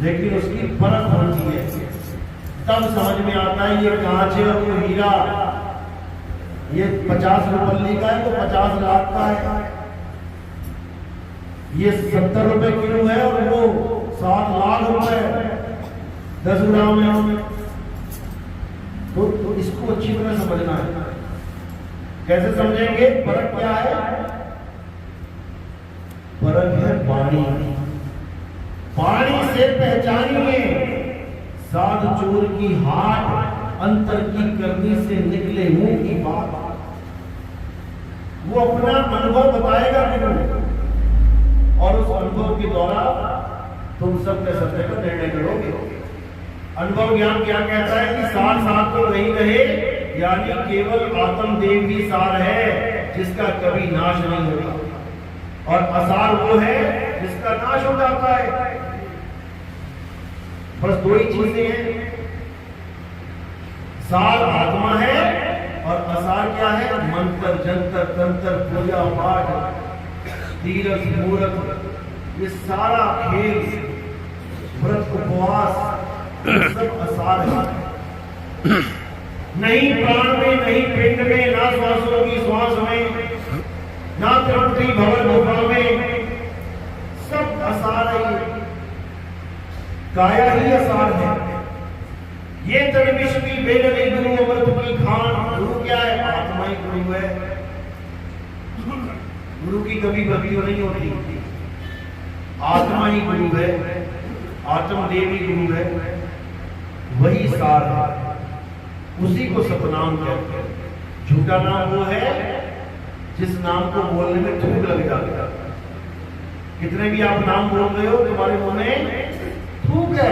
लेकिन उसकी फर्क होती है। तब समझ में आता है ये कांच है और वो हीरा, ये 50 रुपये का है तो 50 लाख का है, ये 70 रुपए किलो है और वो 7 लाख रुपए 10 ग्राम में। तो इसको अच्छी तरह समझना है। कैसे समझेंगे? फर्क क्या है? फर्क है वाणी। वाणी से पहचानिए साध चोर की हाट अंतर की करनी से निकले मुंह की बात। वो अपना अनुभव बताएगा गुरु, और उस अनुभव के द्वारा तुम सत्य सत्य का निर्णय करोगे। अनुभव ज्ञान क्या कहता है कि सार साथ तो नहीं रहे, यानी केवल आत्मदेव ही सार है जिसका कभी नाश नहीं होता, और असार वो है जिसका नाश हो जाता है। बस दो ही चीजें हैं, सार आत्मा है और असार क्या है? मंत्र जंतर तंत्र पूजा पाठ तीर्थ मूर्त, ये सारा खेल व्रत उपवास सब असार है। नहीं प्राण में, नहीं पिंड में, ना श्वासों की श्वास में, ना त्रिपुटी भवन गुफा में, सब असार है। काया ही असार है। ये तनविश्वी बेलनी गुरु अमृत की खान। गुरु क्या है? आत्मा ही गुरु है। गुरु की कभी बदली नहीं होती, आत्मा ही गुरु है, आत्मदेव ही गुरु है, वही सार है, उसी को सतनाम कहते हैं। झूठा नाम वो है जिस नाम को बोलने में थूक लग जाता है। कितने भी आप नाम बोल रहे हो, तुम्हारे मुंह में थूक है,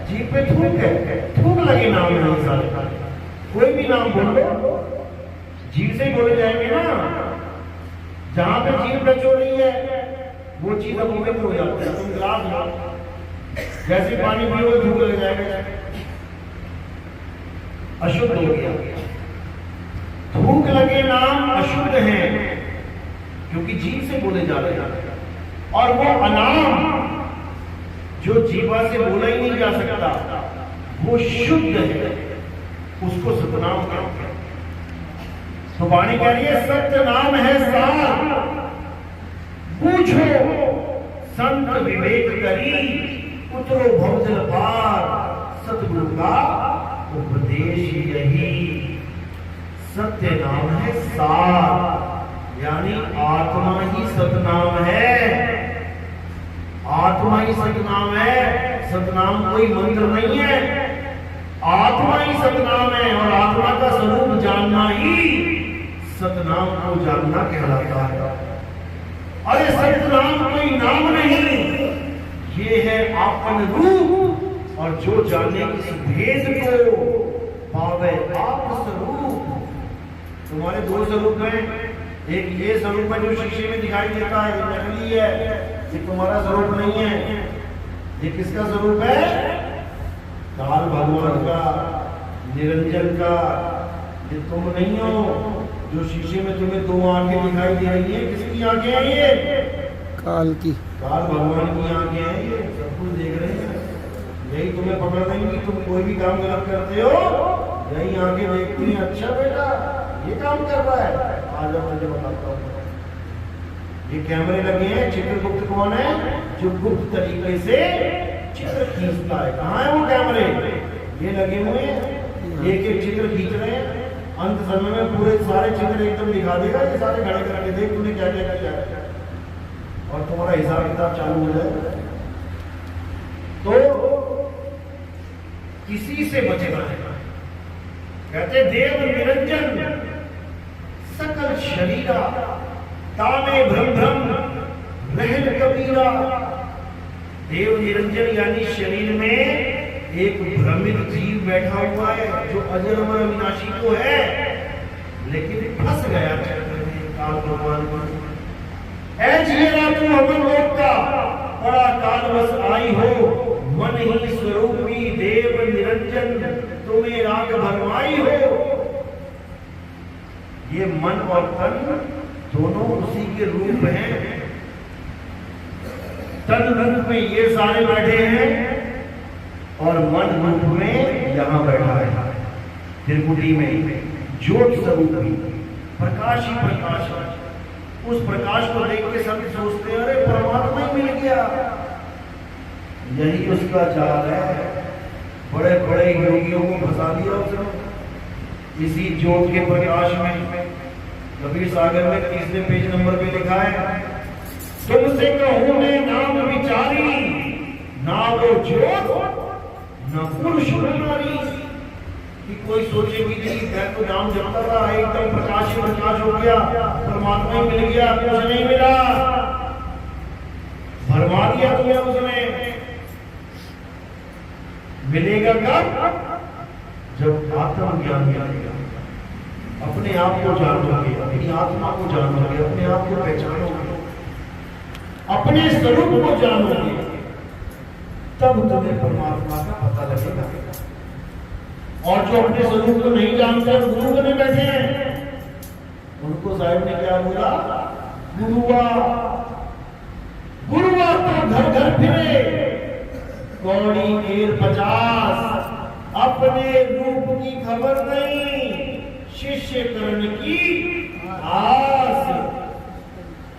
जीभ पे थूक है, थूक लगे नाम नहीं सारे। कोई भी नाम बोल लो, जीभ से ही बोले जाएंगे ना। जहां पे जीभ टच हो रही है वो चीज अपवित्र हो जाती है। तुम गिलास लो, जैसे पानी पियोगे थूक लग जाएगा, अशुद्ध हो गया। थूक लगे नाम अशुद्ध है, क्योंकि जीभ से बोले जा रहे हैं। और वो अनाम जो जीवा से बोला ही नहीं जा सकता, वो शुद्ध है, उसको सतनाम कहते हैं। तो वाणी कह रही है सत्य नाम है सार, पूछो संत विवेक करी, उतरो भवजल पार, सतगुरु का उपदेश यही। सत्य नाम है सार, यानी आत्मा ही सतनाम है, आत्मा ही सतनाम है। सतनाम कोई मंत्र नहीं है, आत्मा ही सतनाम है, और आत्मा का स्वरूप जानना ही सतनाम को जानना कहलाता है। अरे सतनाम कोई नाम नहीं, ये है आपन रूप, और जो जाने इस भेद को पावे आप स्वरूप। तुम्हारे दो स्वरूप हैं, एक ये स्वरूप है जो शीशे में दिखाई देता है, ये नकली है, ये तुम्हारा स्वरूप नहीं है। ये किसका स्वरूप है? काल भगवान का, निरंजन का। ये तुम नहीं हो। जो शीशे में तुम्हें दो आंखें दिखाई दे रही है, किसकी आंखें हैं ये? काल की, काल भगवान की आंखें हैं, ये सब कुछ देख रहे हैं। यही तुम्हें पकड़ देंगी, तुम कोई भी काम गलत करते हो, यही आंखें देखती हैं, अच्छा बेटा ये काम कर रहा है, आज अब मुझे बताता हूँ। ये कैमरे लगे हैं, चित्रगुप्त कौन है? जो गुप्त तरीके से चित्र खींचता है। कहाँ है वो कैमरे? ये लगे हुए हैं, एक एक चित्र खींच रहे हैं। अंत समय में पूरे सारे चित्र एकदम दिखा देगा, ये सारे खड़े करके देख तूने क्या क्या किया, और तुम्हारा हिसाब किताब चालू हो जाएगा। तो किसी से बचना है। कहते देव निरंजन सकल शरीरा, तामे भ्रम भ्रम रहन कबीरा। देव निरंजन यानी शरीर में एक भ्रमित जीव बैठा हुआ है, जो अजर अमर अविनाशी तो है, लेकिन फंस गया चक्कर में काल भगवान को। ऐ जियरा तू अमर लोक का, बड़ा कालवश आई हो, मन ही स्वरूपी देव निरंजन, तुम्हें राग भरमाई हो। ये मन और तन दोनों उसी के रूप हैं। तन रूप में ये सारे बैठे हैं, और मन रूप में यहां बैठा है त्रिपुटी में ज्योत स्वरूप ही, प्रकाश ही प्रकाश है। उस प्रकाश को देख के सब सोचते हैं अरे परमात्मा ही मिल गया। यही उसका चाल है। बड़े बड़े योगियों को फंसा दिया उसने इसी ज्योत के प्रकाश में। कबीर सागर में 30वें पेज नंबर पे लिखा है, तुमसे कहूं मैं नाम विचारी, ना वो ज्योत न पुरुष न नारी कि कोई सोचे भी नहीं, मैं तो नाम जपता था एकदम प्रकाश ही प्रकाश हो गया, परमात्मा ही मिल गया, कुछ नहीं मिला, भरमा दिया तुम्हें उसने। मिलेगा कब? जब आत्मज्ञान मिलेगा, अपने आप को जानोगे, अपनी आत्मा को जानोगे, अपने आप को पहचानोगे, अपने स्वरूप को जानोगे, तब तुम्हें परमात्मा का पता लगेगा। और जो अपने स्वरूप को नहीं जानते गुरु बने बैठे हैं, उनको साहिब ने क्या बोला? गुरुआ गुरुआ तो घर घर फिरे, कौड़ी ढेर 50, अपने रूप की खबर नहीं, शिष्य कर्ण की आस।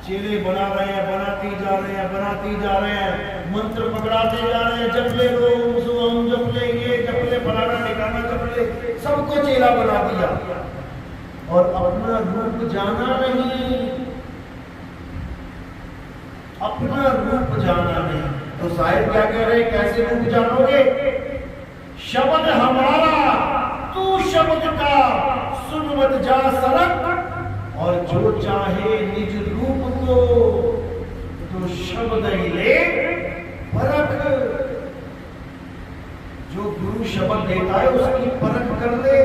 चेले बना रहे हैं, बनाती जा रहे हैं, बनाती जा रहे हैं, मंत्र पकड़ाते जा रहे हैं, जपले ओम सुम, जपले ये, जपले फलाना ठिकाना, जपले, सबको चेला बना दिया और अपना रूप जाना नहीं, अपना रूप जाना नहीं। तो साहिब क्या कह रहे हैं, कैसे रूप जानोगे? शब्द हमारा तू शब्द का सुन मत जा सरक, और जो चाहे निज रूप को तो शब्द ही ले परख। जो गुरु शब्द देता है उसकी परख कर ले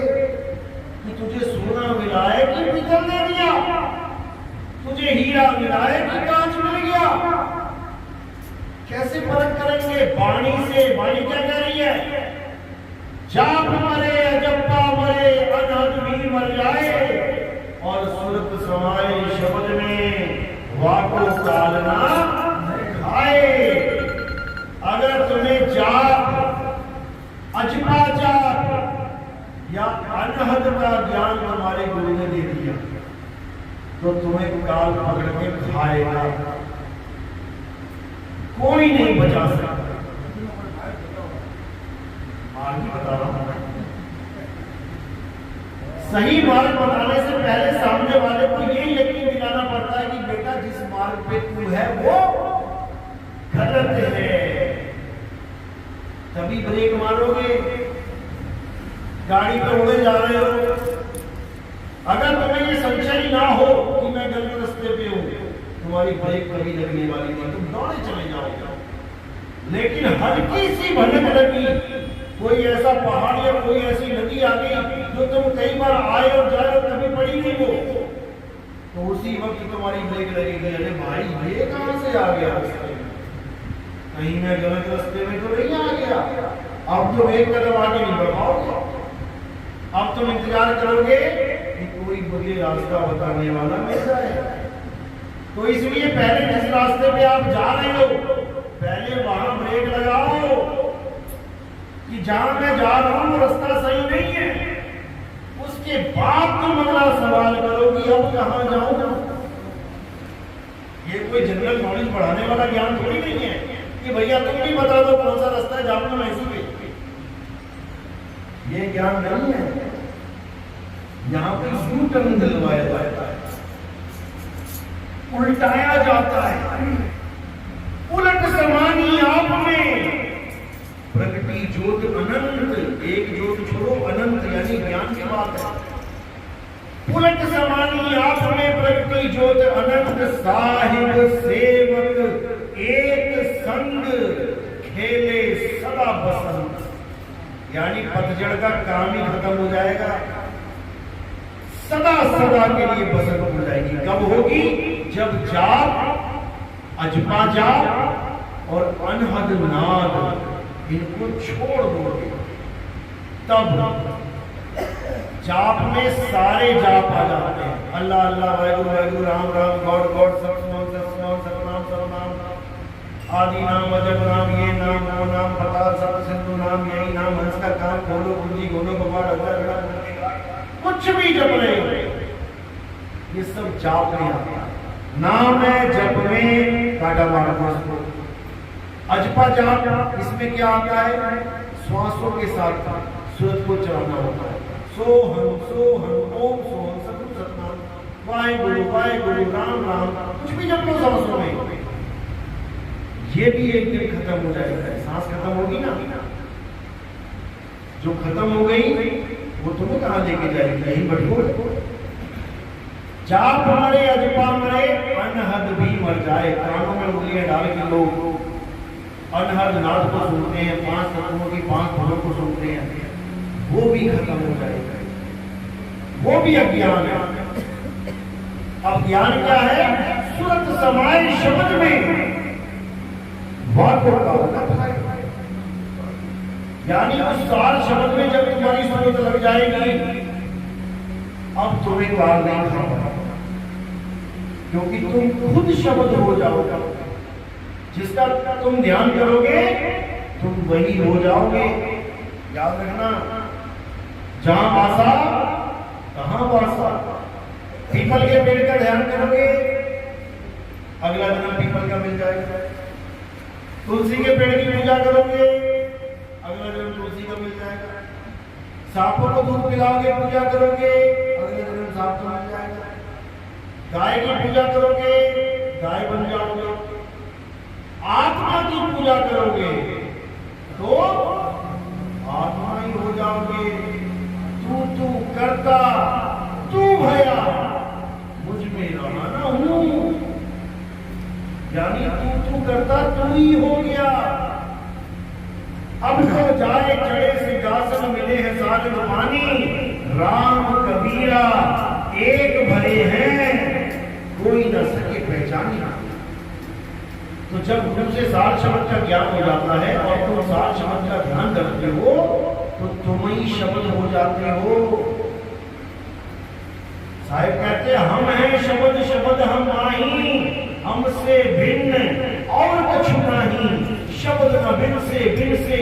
कि तुझे सोना मिला है कि पीतल दे दिया, तुझे हीरा मिला है कि कांच मिल गया। कैसे परख करेंगे? वाणी से। वाणी क्या कह रही है? जाप मरे अजप्पा मरे, अनहद भी मर जाए, और सुरत समाए शब्द में, वाको कालना खाए। अगर तुम्हें जाप, अजपा जाप या अनहद का ज्ञान हमारे गुरु ने दे दिया, तो तुम्हें काल पकड़ के खाएगा, कोई नहीं बचा सकता। मार्ग बता रहा हूं, सही मार्ग बताने से पहले सामने वाले को ये यकीन दिलाना पड़ता है कि बेटा जिस मार्ग पे तू है वो गलत है, तभी ब्रेक मारोगे। गाड़ी पे उड़े जा रहे हो, अगर तुम्हें ये संशय ना हो कि मैं गलत रास्ते पे हूं, तुम्हारी ब्रेक कभी लगने वाली नहीं, तुम दौड़े चले जाओगे। लेकिन हल्की सी भनक लगी, कोई ऐसा पहाड़ या कोई ऐसी नदी आ गई जो तुम कई बार आए और जाए और कभी पड़ी नहीं हो, तो उसी वक्त तुम्हारी ब्रेक लगेगी। अरे भाई ये कहां से आ गया? कहीं मैं गलत रास्ते में तो नहीं आ गया। अब तुम एक कदम आगे नहीं बढ़ पाओगे, अब तुम इंतजार करोगे कि कोई मुझे रास्ता बताने वाला मिल जाए। तो इसलिए पहले जिस रास्ते पे आप जा रहे हो, पहले वहां ब्रेक लगाओ कि जहां मैं जा रहा हूं वो रास्ता सही नहीं है। उसके बाद तुम अगला सवाल करो कि अब कहां जाऊं। ये कोई जनरल नॉलेज बढ़ाने वाला ज्ञान थोड़ी नहीं है कि भैया तुम भी बता दो कौन सा रास्ता है, जाऊंगा मैं इसी पे। ये ज्ञान नहीं है। यहां पे यू टर्न दिलवाया जाता है, उल्टाया जाता है। उलट समानी आप में प्रगति ज्योत अनंत, एक ज्योत छोड़ो, अनंत यानी ज्ञान की बात है। उलट समानी आप में प्रगति ज्योत अनंत, साहिब सेवक एक संग, खेले सदा बसंत। यानी पतझड़ का काम ही खत्म हो जाएगा, सदा सदा के लिए बसंत हो जाएगी। कब होगी? जब जाप, अजपा जाप और अनहद नाद इनको छोड़ दोगे, तब जाप में सारे जाप आ जाते हैं। अल्लाह अल्लाह, वाहिगुरु वाहिगुरु, राम राम, गॉड गॉड, सतनाम सतनाम, सतनाम सतनाम, आदि नाम, अजब नाम, ये नाम, वो नाम, पता सब सिंधु नाम, यही नाम, हंस का कान खोलो, कुंजी खोलो, भगवान कुछ भी जप रहे, ये सब जाप में आता है। नाम है, जप में काटा मारना। अजपा जाप, इसमें क्या आता है? श्वासों के साथ सूरत को चलाना होता है। सोहम सोहम, ओम सोहम, सतनाम सतनाम, वाहिगुरु वाहिगुरु, राम राम, कुछ भी जप लो सांसों में। ये भी एक दिन खत्म हो जाएगा, सांस खत्म होगी ना जो खत्म हो गई वो तुम्हें कहाँ लेके जाएगी, यही बटोर। चार मरे अजपा मरे अनहद भी मर जाए। कानों में उंगलियां डाल के लोग अनहद नाद को सुनते हैं, 5 तत्वों की 5 धुनों को सुनते हैं, वो भी खत्म हो जाएगा, वो भी अज्ञान है। अब ज्ञान क्या है? सुरत समाये शब्द में वाको का, यानी उस सार शब्द में जब तुम्हारी सूरत लग जाएगी, अब तुम्हें काल नहीं खाओ, क्योंकि तुम खुद शब्द हो जाओगे। जिसका तुम ध्यान करोगे तुम वही हो जाओगे। याद रखना, जहां आशा कहां वासा। पीपल के पेड़ का ध्यान करोगे, अगला जन्म पीपल का मिल जाएगा। तुलसी के पेड़ की पूजा करोगे, अगला जन्म तुलसी का मिल जाएगा। सांपों को दूध पिलाओगे, पूजा करोगे, अगले जन्म सांप का मिल जाएगा। गाय की पूजा करोगे, गाय बन जाओगे। आत्मा की पूजा करोगे तो आत्मा ही हो जाओगे। तू करता, तू भया, मुझ में रहा हूं, यानी तू करता तू ही हो गया। अब तो जाए चढ़े सिंहासन, मिले हैं साजन पानी, राम कबीरा एक भले हैं, कोई न सके पहचानी। तो जब तुमसे सार शब्द का ज्ञान हो जाता है और तुम सार शब्द का ध्यान करते हो तो तुम ही शब्द हो जाते हो। साहिब कहते हैं हम हैं शब्द, शब्द हम नाही, हमसे भिन्न और कुछ नहीं। शब्द न बिन से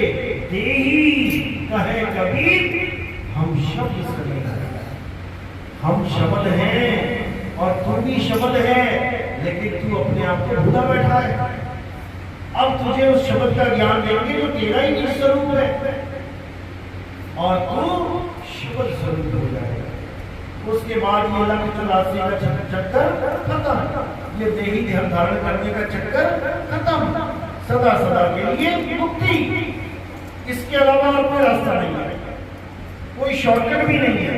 देही, कहे कबीर हम शब्द से नहीं। हम शब्द हैं और तुम भी शब्द है, लेकिन तू अपने आप को भूला बैठा है। अब तुझे उस शब्द का ज्ञान देंगे जो तेरा ही निज स्वरूप है, और तू शब्द स्वरूप हो जाएगा। उसके बाद ये लक्ष्य 84 का चक्कर खत्म, ये देही ध्यान धारण करने का चक्कर खत्म, सदा सदा के लिए मुक्ति। इसके अलावा और कोई रास्ता नहीं है, कोई शॉर्टकट भी नहीं है,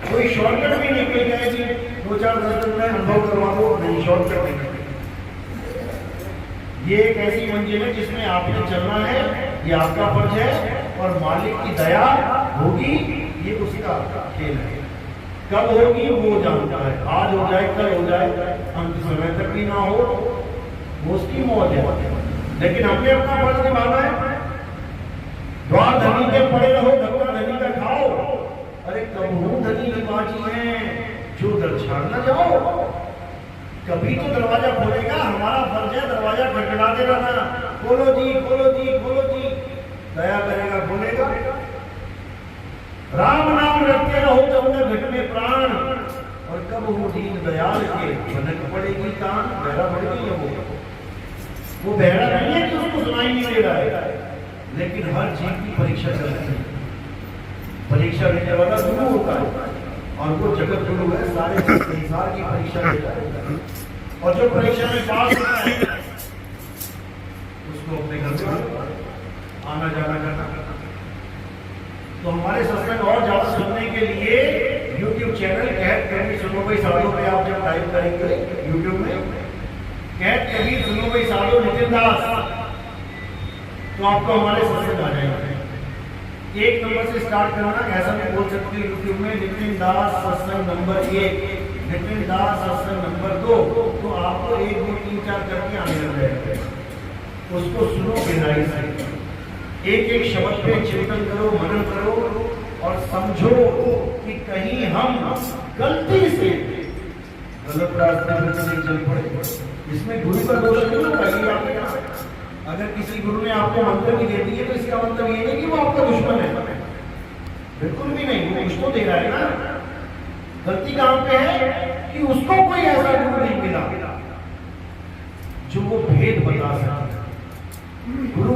कोई शॉर्टकट भी नहीं। कोई कहे कि 2-4 दिन में अनुभव करवा दो, नहीं, शॉर्टकट नहीं। ये एक ऐसी मंजिल है जिसमें आपने चलना है, ये आपका फर्ज है, और मालिक की दया होगी, ये उसका खेल है। कब होगी वो जानता है, आज हो जाए कल हो जाए, अंत समय तक भी ना हो, वो उसकी मौज है। लेकिन हमने अपना फर्ज निभाना है। द्वार धनी के पड़े रहो, धक्का धनी का खाओ। अरे कब हूं धनी की बाजी है, जो दर छाड़ न जाओ। कभी तो दरवाजा खोलेगा, हमारा फर्ज है दरवाजा खटखटाते रहना, खोलो जी खोलो जी खोलो जी, दया करेगा खोलेगा। राम नाम रखते रहो जब न घट में प्राण, और कब हो दीन दयाल के भनक पड़ेगी कान। बहरा पड़ गई है वो बहरा नहीं है कि उसको सुनाई नहीं दे रहा है, लेकिन हर चीज की परीक्षा चलती है। परीक्षा लेने वाला गुरु होता है, और वो जगत गुरु है, सारे संसार की परीक्षा लेता है। और जो परीक्षा में पास होता है उसको अपने घर से आना जाना करना। तो हमारे सत्संग और ज्यादा सुनने के लिए YouTube चैनल कहत कबीर सुनो भाई साधो पे आप जब टाइप करेंगे YouTube में कहत कबीर सुनो भाई साधो नितिन दास, तो आपको हमारे सत्संग आ जाएंगे। 1 नंबर से स्टार्ट करना, ऐसा नहीं बोल सकते यूट्यूब में नितिन दास सत्संग नंबर 1, नितिन दास सत्संग नंबर 2, तो आपको 1 2 3 4 करके आने लग जाएगा। उसको सुनो गहराई से, एक एक शब्द पे चिंतन करो, मनन करो, और समझो कि कहीं हम गलती से गलत रास्ते में नहीं चल पड़े। इसमें गुरु का दोष नहीं होगा। ये आपके अगर किसी गुरु ने आपको मंत्र भी दे दी है तो इसका मतलब ये नहीं कि वो आपका दुश्मन है, बिल्कुल भी नहीं। वो कुछ तो दे रहा है ना। गलती कहां पे है कि उसको कोई ऐसा गुरु नहीं मिला जो वो भेद बता सके। गुरु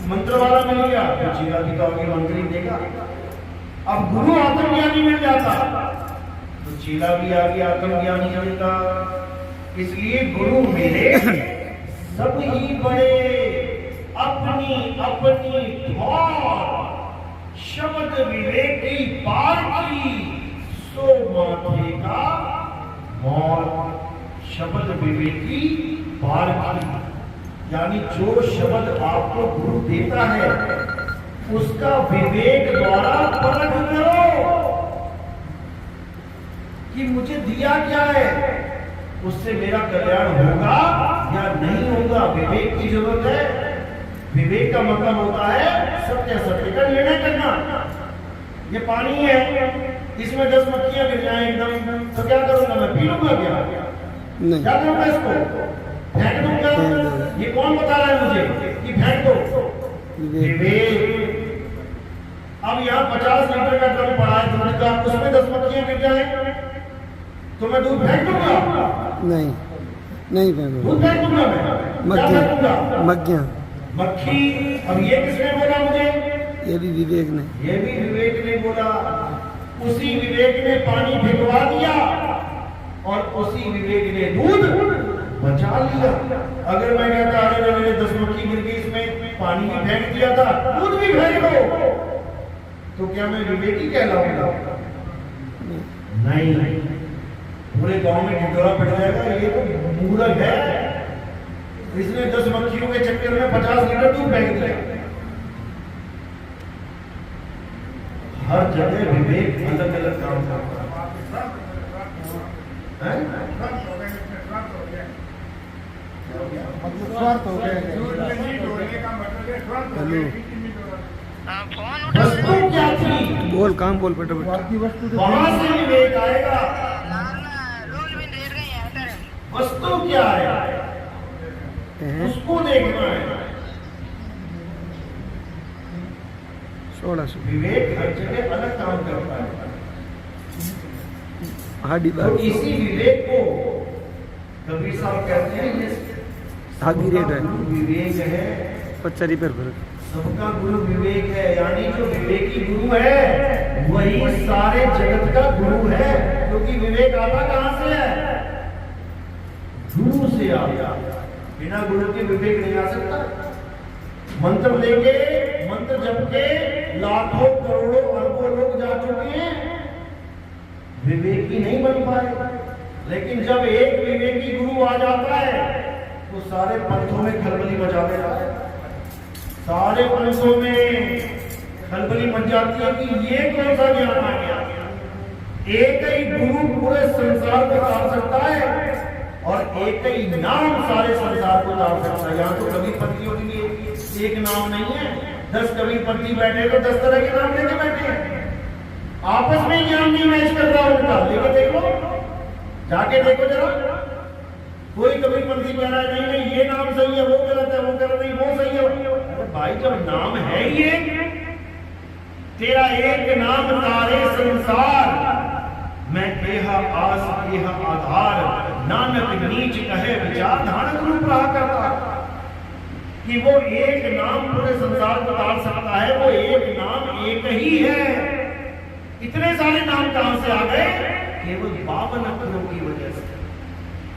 मंत्र वाला मिल गया तो चेला भी का मंत्र ही देगा। अब गुरु आत्मज्ञानी मिल जाता तो चेला भी आगे आत्मज्ञानी मिलता। इसलिए गुरु मिले सब ही बड़े, अपनी अपनी ठोर शब्द विवेकी पार की सो माथे का मौत शब्द विवेकी पार की। यानी जो शब्द आपको गुरु देता है उसका विवेक द्वारा परख करो कि मुझे दिया क्या है, उससे मेरा कल्याण होगा या नहीं होगा। विवेक की जरूरत है। विवेक का मतलब होता है सत्य सत्य का निर्णय करना। ये पानी है, इसमें 10 मक्खियां गिर जाए एकदम, तो क्या करूंगा मैं? पी लूंगा क्या? नहीं। क्या करूंगा? इसको फेंक दूंगा? ये कौन बता रहा है मुझे कि फेंक दो? विवेक। अब यहाँ 50 लीटर का ड्रम पड़ा है दूध का, उसमें 10 मक्खियां गिर जाए तो मैं दूध फेंक दूंगा? नहीं, नहीं फेंकूंगा। दूध फेंक दूंगा मैं? क्या फेंकूंगा? मक्खियाँ। मक्खी। अब ये किसने बोला मुझे? ये भी विवेक ने। ये भी विवेक ने बोला। उसी विवेक ने पानी भिगवा दिया और उसी विवेक ने दूध बचा लिया। अगर मैं कहता अरे मेरे 10 मक्खी गिर गई, इसमें पानी भी फेंक दिया था, दूध भी फेंक दो, तो क्या मैं विवेकी कहलाऊंगा? नहीं। पूरे गांव में ढिंडोरा पड़ जाएगा, ये तो मूर्ख है, इसने 10 मक्खियों के चक्कर में 50 लीटर दूध फेंक दिया। हर जगह विवेक अलग अलग काम करता है। वस्तु क्या थी? बोल, काम बोल बेटा बेटा। वहां से विवेक आएगा। वस्तु क्या है उसको देखना है। 1600 विवेक हर जगह अलग काम करता है। हाडी तो बात इसी विवेक को कबीर साहब कहते हैं ये हागी रेट है। विवेक है 50 रुपये फर्क। सबका गुरु विवेक है। यानी जो विवेकी गुरु है वही सारे जगत का गुरु है। क्योंकि विवेक आता कहां से है? गुरु से आया। बिना गुरु के विवेक नहीं आ सकता। मंत्र लेके मंत्र जप के लाखों करोड़ों अरबों लोग जा चुके हैं, विवेकी नहीं बन पाए। लेकिन जब एक विवेकी गुरु आ जाता है तो सारे पंथों में खलबली मचा देता है। सारे पंथों में खलबली मच जाती है कि ये कौन सा ज्ञान आ गया। एक ही गुरु पूरे संसार को तार सकता है और एक ही नाम सारे संसार को तार सकता है। यहाँ तो कबीरपंथियों के लिए एक नाम नहीं है, 10 कबीरपंथी बैठे तो 10 तरह के नाम लेके बैठे हैं। आपस में ज्ञान नहीं मैच कर रहा उनका। लेके देखो, जाके देखो जरा। कोई कबीरपंथी कह रहा है नहीं नहीं ये नाम सही है, वो गलत है, वो कह रहा नहीं वो सही है। अरे भाई जब नाम है ही एक, तेरा एक नाम तारे संसार, मैं केहा आस केहा आधार, नानक नीच कहे विचार। नानक रूप रहा करता कि वो एक नाम पूरे संसार को तार सकता है। वो एक नाम एक ही है। इतने सारे नाम कहां से आ गए? केवल 52 अक्षरों की वजह से।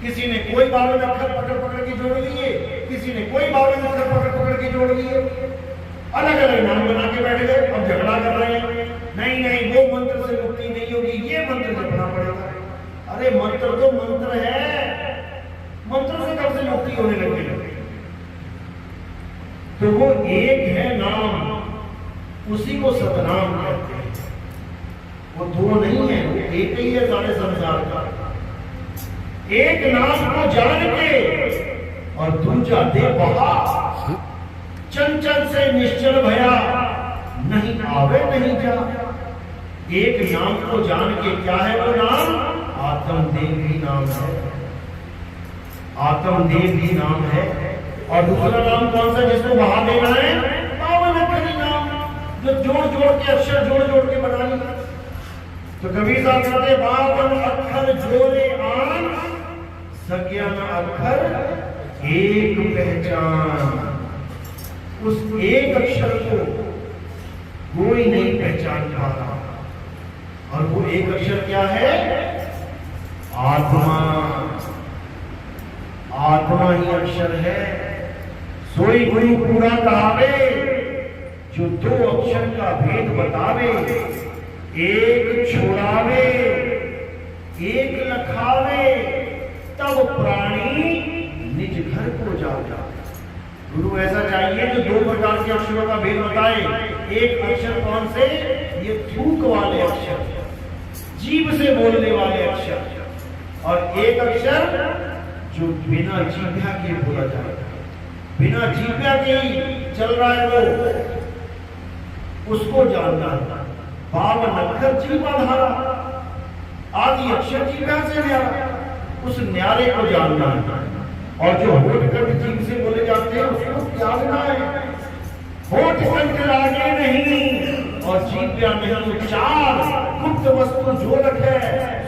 किसी ने कोई 52 अक्षर पकड़ पकड़ के जोड़ लिए, किसी ने कोई 52 अक्षर पकड़ पकड़ के जोड़ लिए, अलग अलग नाम बना के बैठ गए। अब झगड़ा कर रहे हैं, नहीं नहीं वो मंत्र से मुक्ति नहीं होगी, ये मंत्र जपना पड़ेगा। अरे मंत्र तो मंत्र है, मंत्र से कब से मुक्ति होने लगी? तो वो एक है नाम, उसी को सतनाम कहते हैं। वो दो नहीं है, वो एक ही है सारे संसार का। एक नाम को जान के और दूजा दे बहा, चंचल से निश्चल भया, नहीं आवे नहीं जा। एक नाम को जान के, क्या है वो नाम? आत्मदेव ही नाम है। आत्मदेव ही नाम है। और दूसरा नाम कौन सा जिसको बहा देना है? पावन अक्षरी नाम, जो जोड़ जोड़ के अक्षर जोड़ जोड़ के बना लिया। तो कबीर साहब कहते 52 अक्षर जोड़े आन, सज्ञा अक्षर एक पहचान। उस एक अक्षर को कोई नहीं पहचान पा रहा। और वो एक अक्षर क्या है? आत्मा। आत्मा ही अक्षर है। सोई गुरु पूरा कहावे, जो दो अक्षर का भेद बतावे। एक छोड़ावे एक लखावे, तब प्राणी निज घर को जाता। गुरु ऐसा चाहिए जो दो प्रकार के अक्षरों का भेद बताए। एक अक्षर कौन से? ये थूक वाले अक्षर, जीभ से बोलने वाले अक्षर, और एक अक्षर जो बिना जीभ्या के बोला जाता है, बिना जीभ्या के ही चल रहा है वो, उसको जानना। पावन अक्षर जीवा धारा, आदि अक्षर जीभ्या से न्यारा, उस न्यारे को जानना। और जो होठ कंठ जीभ से बोले जाते हैं उसको त्यागना है। होठ कंठ लागे नहीं और जीभ्या नहीं, तो चार गुप्त वस्तु जो रखे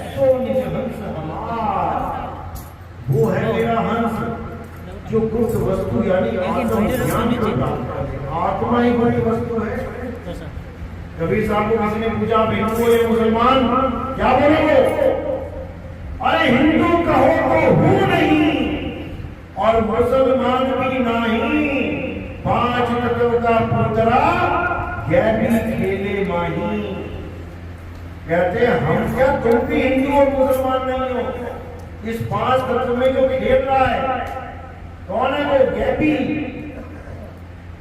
सो निज हंस हमार। वो है मेरा हंस जो गुप्त वस्तु यानी आत्मज्ञान को प्राप्त करे। आत्मा ही बड़ी वस्तु है। कबीर साहब को किसी ने पूछा, हिंदू या मुसलमान, क्या बोलोगे? अरे हिंदू कहो तो हूं नहीं और मुसलमान भी नहीं, पांच तत्व का पुतरा गैबी खेले माही। कहते हम क्या, तुम भी हिंदू और मुसलमान नहीं हो। इस पांच तत्व में जो खेल रहा है कौन है? वो गैबी,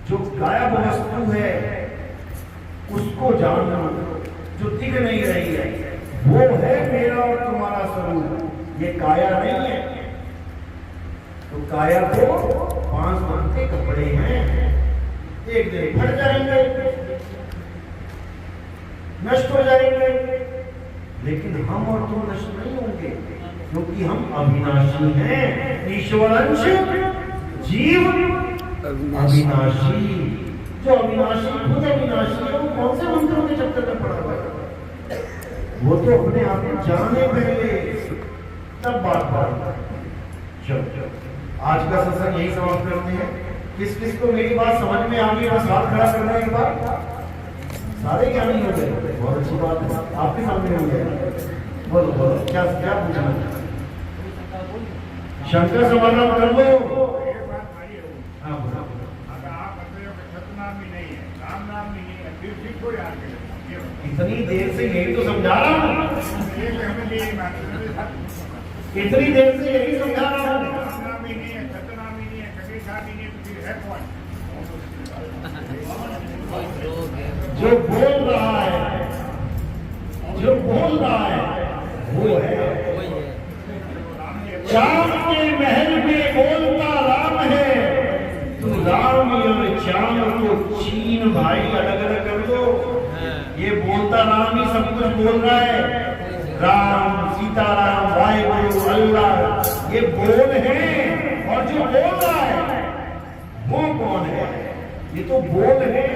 जो गायब वस्तु है उसको जानना, जो दिख नहीं रही है, वो है मेरा और तुम्हारा स्वरूप, ये काया नहीं है। तो काया को पांच रंग के कपड़े हैं, एक दिन फट जाएंगे, नष्ट हो जाएंगे, लेकिन हम और तुम नष्ट नहीं होंगे, क्योंकि हम अविनाशी हैं। ईश्वर अंश जीव अविनाशी। जो अविनाशी खुद अविनाशी है, वो कौन से मंत्रों के चक्कर में पड़ा हुआ है? वो तो अपने आप को जाने पहले, तब बात। चलो आज का सत्संग यही समाप्त करते हैं। किस किस को मेरी बात समझ में आ गई? बस हाथ खड़ा करना है एक बार। सारे क्या नहीं हो गए? बहुत अच्छी बात है, आपके सामने हो गया। बोलो बोलो, क्या क्या पूछना? शंकर समाधान कर लो। हाँ बोलो। इतनी देर से यही तो समझा रहा हूँ, इतनी देर से यही समझा रहा हूँ। जो बोल रहा है, जो बोल रहा है वो है। चांद के महल में बोलता राम है, तू राम और चांद को छीन भाई, अलग अलग कर दो। ये बोलता राम ही सब कुछ बोल रहा है। राम, सीताराम, वाहिगुरु, अल्लाह, ये बोल है। और जो बोल रहा है वो कौन है? ये तो बोल है,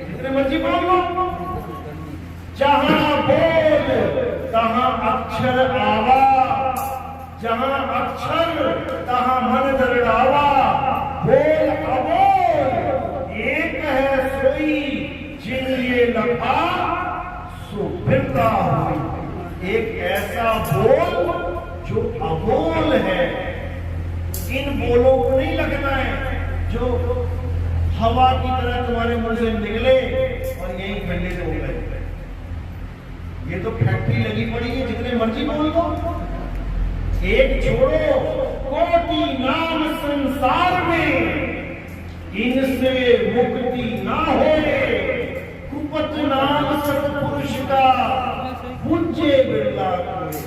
जितने मर्जी बोल लो। जहां बोल तहां अक्षर आवा, जहां अक्षर तहां मन दरड़ावा। बोल अबोल एक है सोई, जिन ये लखा सो फिरता हुई। एक ऐसा बोल जो अबोल है। इन बोलों को नहीं लगना है जो हवा की तरह तुम्हारे मुंह से निकले और यही फैले हो गए। ये तो फैक्ट्री लगी पड़ी है, जितने मर्जी बोल दो। एक छोड़ो, कोटि नाम संसार में, इनसे मुक्ति ना होए। कुपत नाम सत्पुरुष का पूज्य बिरला कोई।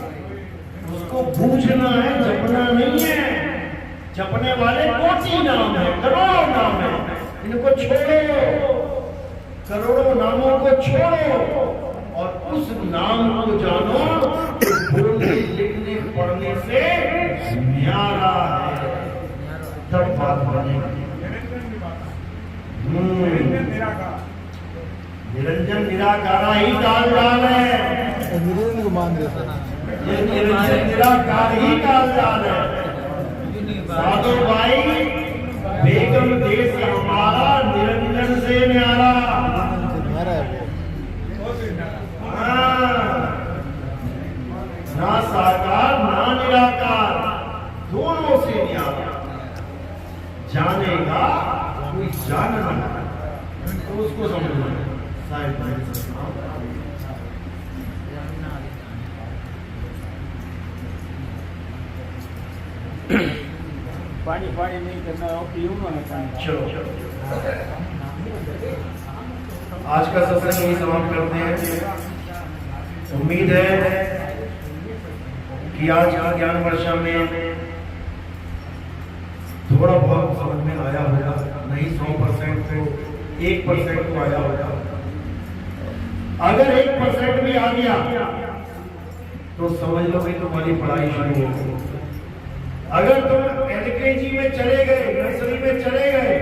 उसको बूझना है, जपना नहीं है। जपने वाले कोटि नाम है, करोड़ों नाम है, इनको छोड़ो। करोड़ों नामों को छोड़ो और उस नाम को जानो। बोलने लिखने पढ़ने से न्यारा है, तब बात बनेगी। निरंजन निराकारा ही काल जाल है। निरंजन को मान देता ये निरंजन निराकार ही काल जाल है। साधो भाई, बेगम देश हमारा निरंजन से न्यारा। ना साकार ना निराकार, दोनों से न्यारा। जानेगा पानी पानी नहीं करना हो, पीऊंगा मैं पानी। चलो आज का सत्संग यही समाप्त करते हैं। उम्मीद है कि आज का ज्ञान वर्षा में थोड़ा बहुत समझ में आया होगा, नहीं 100% तो 1% तो आया होगा। अगर 1% भी आ गया तो समझ लो कि तुम्हारी पढ़ाई शुरू हो गई। अगर तुम एलकेजी में चले गए, नर्सरी में चले गए,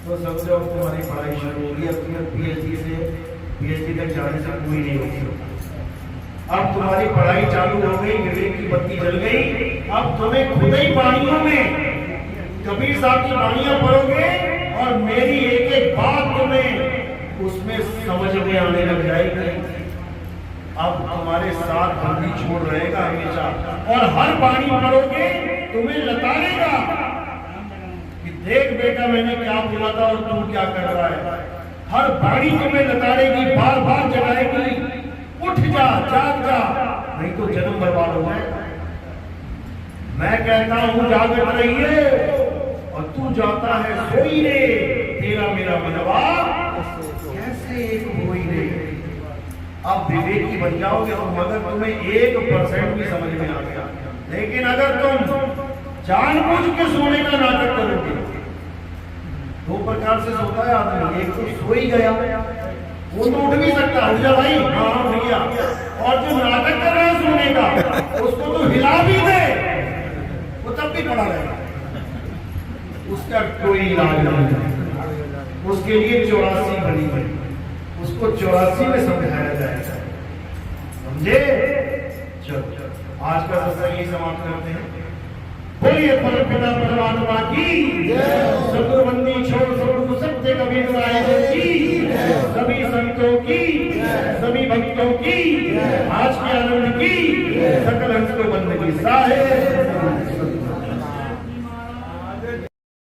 तो समझो तुम्हारी पढ़ाई शुरू होगी। अब तुम्हें पीएचडी तक जाने से कोई नहीं होगी। अब तुम्हारी पढ़ाई चालू हो गई, विवेक की बत्ती जल गई। अब तुम्हें खुद ही वाणियों में कबीर साहब की वाणियां पढ़ोगे और मेरी एक एक बात तुम्हें उसमें समझ में आने लग जाएगी। अब तुम्हारे साथ बंदी छोड़ रहेगा हमेशा, और हर वाणी पढ़ोगे तुम्हें लताड़ेगा कि देख बेटा मैंने क्या बोला था और तू क्या कर रहा है। हर वाणी तुम्हें लताड़ेगी, बार बार जगाएगी, उठ जा, जाग जा, नहीं तो जन्म बर्बाद हो जाएगा। मैं कहता हूं जागृत रहिए और तू जाता है सोई रे, तेरा मेरा मनवा कैसे एक होई रे। अब विवेकी बन जाओगे तुम अगर तुम्हें 1% भी समझ में आ गया। लेकिन अगर तुम जानबूझ के सोने का नाटक करोगे, दो प्रकार से सोता है आदमी। एक तो सो ही गया, वो तो उठ भी सकता है, जा भाई हाँ भैया, और जो नाटक कर रहा है सोने का उसको तो हिला भी दे, वो तब भी पड़ा रहेगा, उसका कोई इलाज नहीं। उसके लिए 84 बनी है, उसको 84 में समझाया जाएगा, समझे। चलो आज का सत्संग ही समाप्त करते हैं। बोलिए परमपिता परमात्मा की सदुर्बंदी छोड़ सदगुरु सत्य कबीर राय की, सभी संतों की, सभी भक्तों की, आज के आनंद की